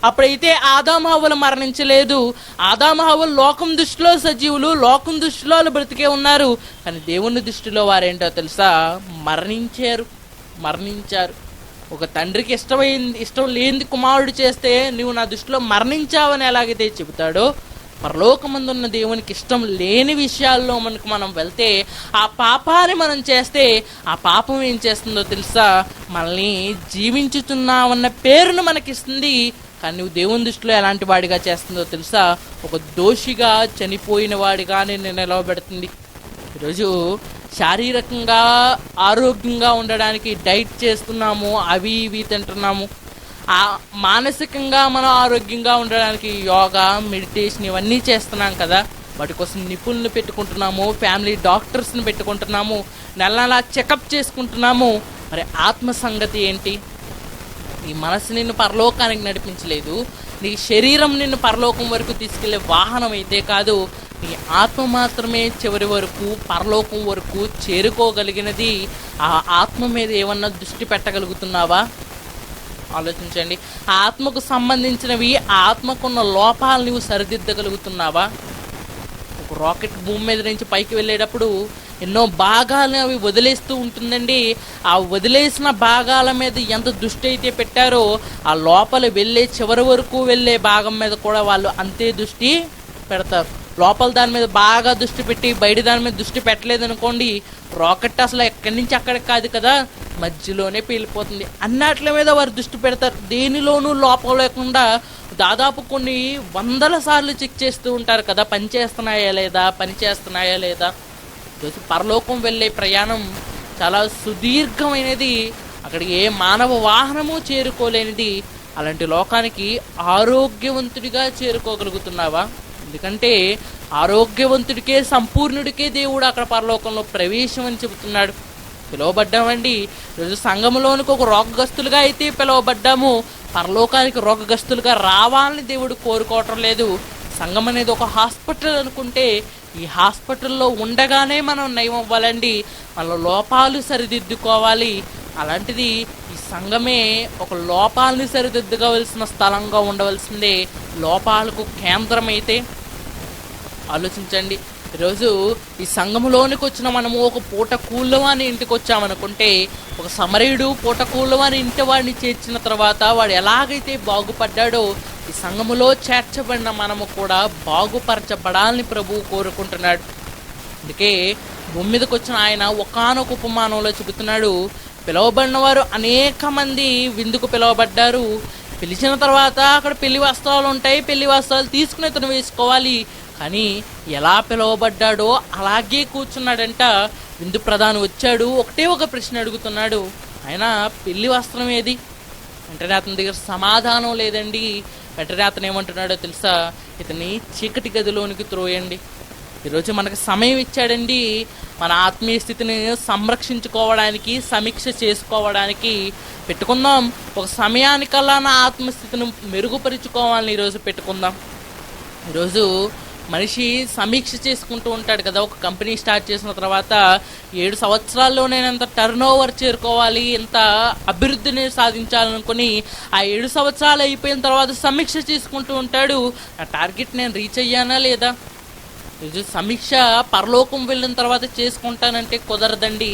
[SPEAKER 1] అప్పుడైతే ఆదాము హవ్వలు మరణించలేదు. ఆదాము హవ్వలు లోకం దృష్టిలో సజీవులు, లోకం దృష్టిలో వాళ్ళు బ్రతికే ఉన్నారు, కానీ దేవుని దృష్టిలో వారేంటో తెలుసా? మరణించారు. ఒక తండ్రికి ఇష్టం లేని కుమారుడు చేస్తే నువ్వు నా దృష్టిలో మరణించావని ఎలాగైతే చెబుతాడో, పరలోకమందున్న దేవునికి ఇష్టం లేని విషయాల్లో మనం వెళ్తే, ఆ పాపాన్ని మనం చేస్తే ఆ పాపం ఏం చేస్తుందో తెలుసా? మనల్ని జీవించుతున్నావన్న పేరును మనకిస్తుంది, కానీ నువ్వు దేవుని దృష్టిలో ఎలాంటి వాడిగా చేస్తుందో తెలుసా? ఒక దోషిగా, చనిపోయిన వాడిగా నేను నిలవబెడుతుంది. ఈరోజు శారీరకంగా ఆరోగ్యంగా ఉండడానికి డైట్ చేస్తున్నాము, అవి ఇవి తింటున్నాము. మానసికంగా మనం ఆరోగ్యంగా ఉండడానికి యోగా, మెడిటేషన్ ఇవన్నీ చేస్తున్నాం కదా. వాటి కోసం నిపుణులు పెట్టుకుంటున్నాము, ఫ్యామిలీ డాక్టర్స్ని పెట్టుకుంటున్నాము, నెల చెకప్ చేసుకుంటున్నాము. మరి ఆత్మ సంగతి ఏంటి? నీ మనసు నిన్ను పరలోకానికి నడిపించలేదు, నీ శరీరం నిన్ను పరలోకం వరకు తీసుకెళ్లే వాహనం అయితే కాదు, నీ ఆత్మ మాత్రమే చివరి వరకు పరలోకం వరకు చేరుకోగలిగినది. ఆ ఆత్మ మీద ఏమన్నా దృష్టి పెట్టగలుగుతున్నావా? ఆలోచించండి. ఆ ఆత్మకు సంబంధించినవి, ఆ ఆత్మకున్న లోపాలు నువ్వు సరిదిద్దగలుగుతున్నావా? ఒక రాకెట్ భూమి మీద నుంచి పైకి వెళ్ళేటప్పుడు ఎన్నో భాగాలను అవి వదిలేస్తూ ఉంటుందండి. ఆ వదిలేసిన భాగాల మీద ఎంత దృష్టి అయితే పెట్టారో, ఆ లోపల వెళ్ళే చివరి వరకు వెళ్ళే భాగం మీద కూడా వాళ్ళు అంతే దృష్టి పెడతారు. లోపల దాని మీద బాగా దృష్టి పెట్టి బయట దాని మీద దృష్టి పెట్టలేదు అనుకోండి, రాకెట్ అసలు ఎక్కడి నుంచి అక్కడికి కాదు కదా, మధ్యలోనే పేలిపోతుంది. అన్నిటి మీద వారు దృష్టి పెడతారు. దేనిలోనూ లోపం లేకుండా దాదాపు కొన్ని వందల సార్లు చెక్ చేస్తూ ఉంటారు కదా, పని చేస్తున్నాయా లేదా. ఈరోజు పరలోకం వెళ్ళే ప్రయాణం చాలా సుదీర్ఘమైనది. అక్కడికి ఏ మానవ వాహనము చేరుకోలేనిది. అలాంటి లోకానికి ఆరోగ్యవంతుడిగా చేరుకోగలుగుతున్నావా? ఎందుకంటే ఆరోగ్యవంతుడికే, సంపూర్ణుడికే దేవుడు అక్కడ పరలోకంలో ప్రవేశం అని చెబుతున్నాడు. పిలువబడ్డామండి. ఈరోజు సంఘంలోనికి ఒక రోగగ్రస్తులుగా అయితే పిలువబడ్డాము, పరలోకానికి రోగగ్రస్తులుగా రావాలని దేవుడు కోరుకోవటం లేదు. సంఘం అనేది ఒక హాస్పిటల్ అనుకుంటే, ఈ హాస్పిటల్లో ఉండగానే మనం నయం అవ్వాలండి. మన లోపాలు సరిదిద్దుకోవాలి. అలాంటిది ఈ సంఘమే ఒక లోపాలని సరిదిద్దుకోవలసిన స్థలంగా ఉండవలసిందే. లోపాలకు కేంద్రమైతే ఆలోచించండి. ఈరోజు ఈ సంఘంలోనికి వచ్చిన మనము ఒక పూట కూళ్ళవాని ఇంటికి వచ్చామనుకుంటే, ఒక సమరయుడు పూట కూళ్ళవాని ఇంటి వాడిని చేర్చిన తర్వాత వాడు ఎలాగైతే బాగుపడ్డాడో, ఈ సంఘములో చేర్చబడిన మనము కూడా బాగుపరచబడాలని ప్రభువు కోరుకుంటున్నాడు. అందుకే భూమి మీదకి వచ్చిన ఆయన ఒకానొక ఉపమానంలో చెబుతున్నాడు, పిలువబడిన వారు అనేక మంది విందుకు పిలువబడ్డారు. పిలిచిన తర్వాత అక్కడ పెళ్లి వస్త్రాలు ఉంటాయి, పెళ్లి వస్త్రాలు తీసుకుని ఇతను వేసుకోవాలి. కానీ ఎలా పిలువబడ్డాడో అలాగే కూర్చున్నాడంట. విందు ప్రధాని వచ్చాడు, ఒకటే ఒక ప్రశ్న అడుగుతున్నాడు, ఆయన పెళ్లి వస్త్రం ఏది? వెంటనే అతని దగ్గర సమాధానం లేదండి. వెంటనే అతను ఏమంటున్నాడో తెలుసా? ఇతన్ని చీకటి గదిలోనికి త్రోయండి. ఈరోజు మనకు సమయం ఇచ్చాడండి, మన ఆత్మీయ స్థితిని సంరక్షించుకోవడానికి, సమీక్ష చేసుకోవడానికి పెట్టుకుందాం. ఒక సమయానికల్లా నా ఆత్మస్థితిని మెరుగుపరుచుకోవాలని ఈరోజు పెట్టుకుందాం. ఈరోజు మనిషి సమీక్ష చేసుకుంటూ ఉంటాడు కదా. ఒక కంపెనీ స్టార్ట్ చేసిన తర్వాత 7 సంవత్సరాల్లో నేను ఎంత టర్న్ ఓవర్ చేరుకోవాలి, ఎంత అభివృద్ధిని సాధించాలనుకుని ఆ 7 సంవత్సరాలు అయిపోయిన తర్వాత సమీక్ష చేసుకుంటూ ఉంటాడు. ఆ టార్గెట్ నేను రీచ్ అయ్యానా లేదా? ఇది సమీక్ష పరలోకం వెళ్ళిన తర్వాత చేసుకుంటానంటే కుదరదండి.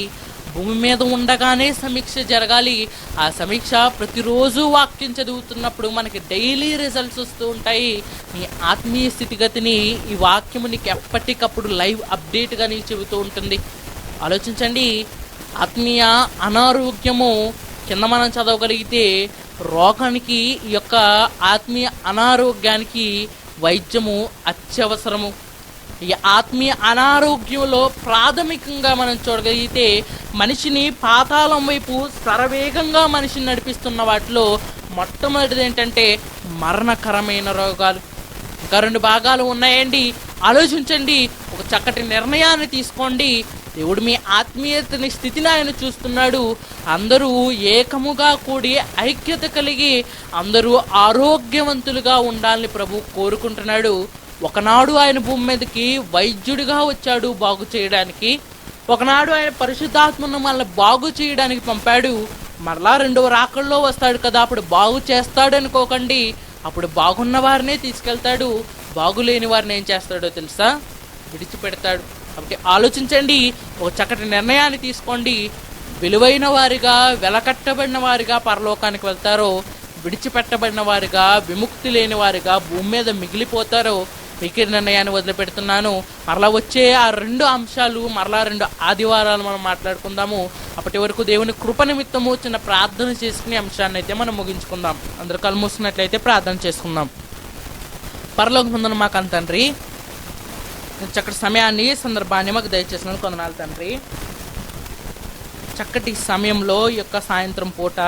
[SPEAKER 1] భూమి మీద ఉండగానే సమీక్ష జరగాలి. ఆ సమీక్ష ప్రతిరోజు వాక్యం చదువుతున్నప్పుడు మనకి డైలీ రిజల్ట్స్ వస్తూ ఉంటాయి. నీ ఆత్మీయ స్థితిగతిని ఈ వాక్యము నీకు ఎప్పటికప్పుడు లైవ్ అప్డేట్గా నీకు చెబుతూ ఉంటుంది. ఆలోచించండి, ఆత్మీయ అనారోగ్యము కింద మనం చదవగలిగితే, రోగానికి ఈ యొక్క ఆత్మీయ అనారోగ్యానికి వైద్యము అత్యవసరము. ఈ ఆత్మీయ అనారోగ్యంలో ప్రాథమికంగా మనం చూడగలిగితే, మనిషిని పాతాళం వైపు శరవేగంగా మనిషిని నడిపిస్తున్న వాటిలో మొట్టమొదటిది ఏంటంటే మరణకరమైన రోగాలు. ఇంకా 2 భాగాలు ఉన్నాయండి. ఆలోచించండి, ఒక చక్కటి నిర్ణయాన్ని తీసుకోండి. దేవుడు మీ ఆత్మీయతని స్థితిని ఆయన చూస్తున్నాడు. అందరూ ఏకముగా కూడి ఐక్యత కలిగి అందరూ ఆరోగ్యవంతులుగా ఉండాలని ప్రభు కోరుకుంటున్నాడు. ఒకనాడు ఆయన భూమి మీదకి వైద్యుడిగా వచ్చాడు బాగు చేయడానికి. ఒకనాడు ఆయన పరిశుద్ధాత్మను మనల్ని బాగు చేయడానికి పంపాడు. మరలా 2వ రాకల్లో వస్తాడు కదా, అప్పుడు బాగు చేస్తాడు అనుకోకండి. అప్పుడు బాగున్న వారినే తీసుకెళ్తాడు, బాగులేని వారిని ఏం చేస్తాడో తెలుసా? విడిచిపెడతాడు. కాబట్టి ఆలోచించండి, ఒక చక్కటి నిర్ణయాన్ని తీసుకోండి. విలువైన వారిగా, వెలకట్టబడిన వారిగా పరలోకానికి వెళ్తారో, విడిచిపెట్టబడిన వారిగా, విముక్తి లేని వారిగా భూమి మీద మిగిలిపోతారో, మీకు నిర్ణయాన్ని వదిలిపెడుతున్నాను. మరలా వచ్చే ఆ 2 అంశాలు, మరలా 2 ఆదివారాలు మనం మాట్లాడుకుందాము. అప్పటి వరకు దేవుని కృప నిమిత్తము చిన్న ప్రార్థన చేసుకునే అంశాన్ని అయితే మనం ముగించుకుందాం. అందరూ కళ్ళు మూసుకున్నట్లయితే ప్రార్థన చేసుకుందాం. పరలోకమందున మా కన్న తండ్రి, చక్కటి సమయాన్ని, సందర్భాన్ని మాకు దయచేసినందుకు వందనాలు తండ్రి. చక్కటి సమయంలో ఈ యొక్క సాయంత్రం పూట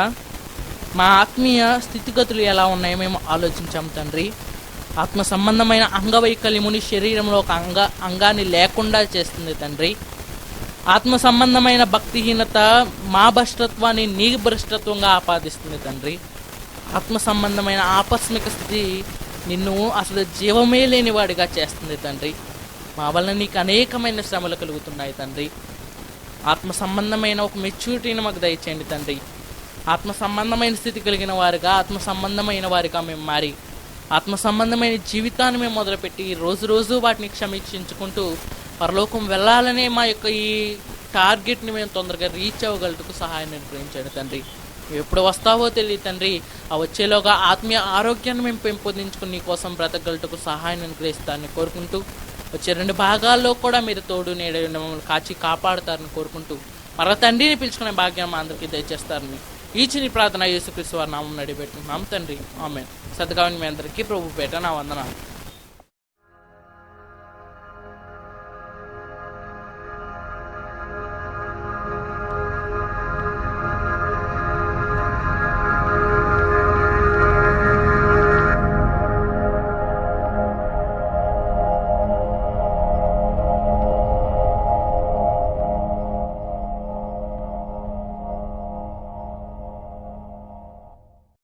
[SPEAKER 1] మా ఆత్మీయ స్థితిగతులు ఎలా ఉన్నాయో మేము ఆలోచించాం తండ్రి. ఆత్మ సంబంధమైన అంగవైకల్యముని శరీరంలో ఒక అంగాన్ని లేకుండా చేస్తుంది తండ్రి. ఆత్మ సంబంధమైన భక్తిహీనత మా భ్రష్టత్వాన్ని నీ భ్రష్టత్వంగా ఆపాదిస్తుంది తండ్రి. ఆత్మ సంబంధమైన ఆకస్మిక స్థితి నిన్ను అసలు జీవమే లేని వాడిగా చేస్తుంది తండ్రి. మా వలన నీకు అనేకమైన శ్రమలు కలుగుతున్నాయి తండ్రి. ఆత్మ సంబంధమైన ఒక మెచ్యూరిటీని మాకు దయచేయండి తండ్రి. ఆత్మ సంబంధమైన స్థితి కలిగిన వారుగా, ఆత్మ సంబంధమైన వారిగా మేము మారి, ఆత్మ సంబంధమైన జీవితాన్ని మేము మొదలుపెట్టి రోజు వాటిని సమీక్షించుకుంటూ పరలోకం వెళ్ళాలనే మా యొక్క ఈ టార్గెట్ని మేము తొందరగా రీచ్ అవ్వగలటకు సహాయాన్ని అనుగ్రహించండి తండ్రి. ఎప్పుడు వస్తావో తెలియదు తండ్రి. ఆ వచ్చేలోగా ఆత్మీయ ఆరోగ్యాన్ని మేము పెంపొందించుకుని నీ కోసం బ్రతకగలటకు సహాయాన్ని అనుగ్రహిస్తానని కోరుకుంటూ వచ్చే 2 భాగాల్లో కూడా మీరు తోడు నేడు మమ్మల్ని కాచి కాపాడుతారని కోరుకుంటూ మరో తండ్రిని పిలుచుకునే భాగ్యం మా అందరికీ దయచేస్తారని ఈ ప్రార్థన యేసుక్రీస్తు వారి నామం నడిపెట్టుకున్నాం తండ్రి. ఆమేన్. సద్గావని మీ అందరికీ ప్రభు పేట నా వందనాలు.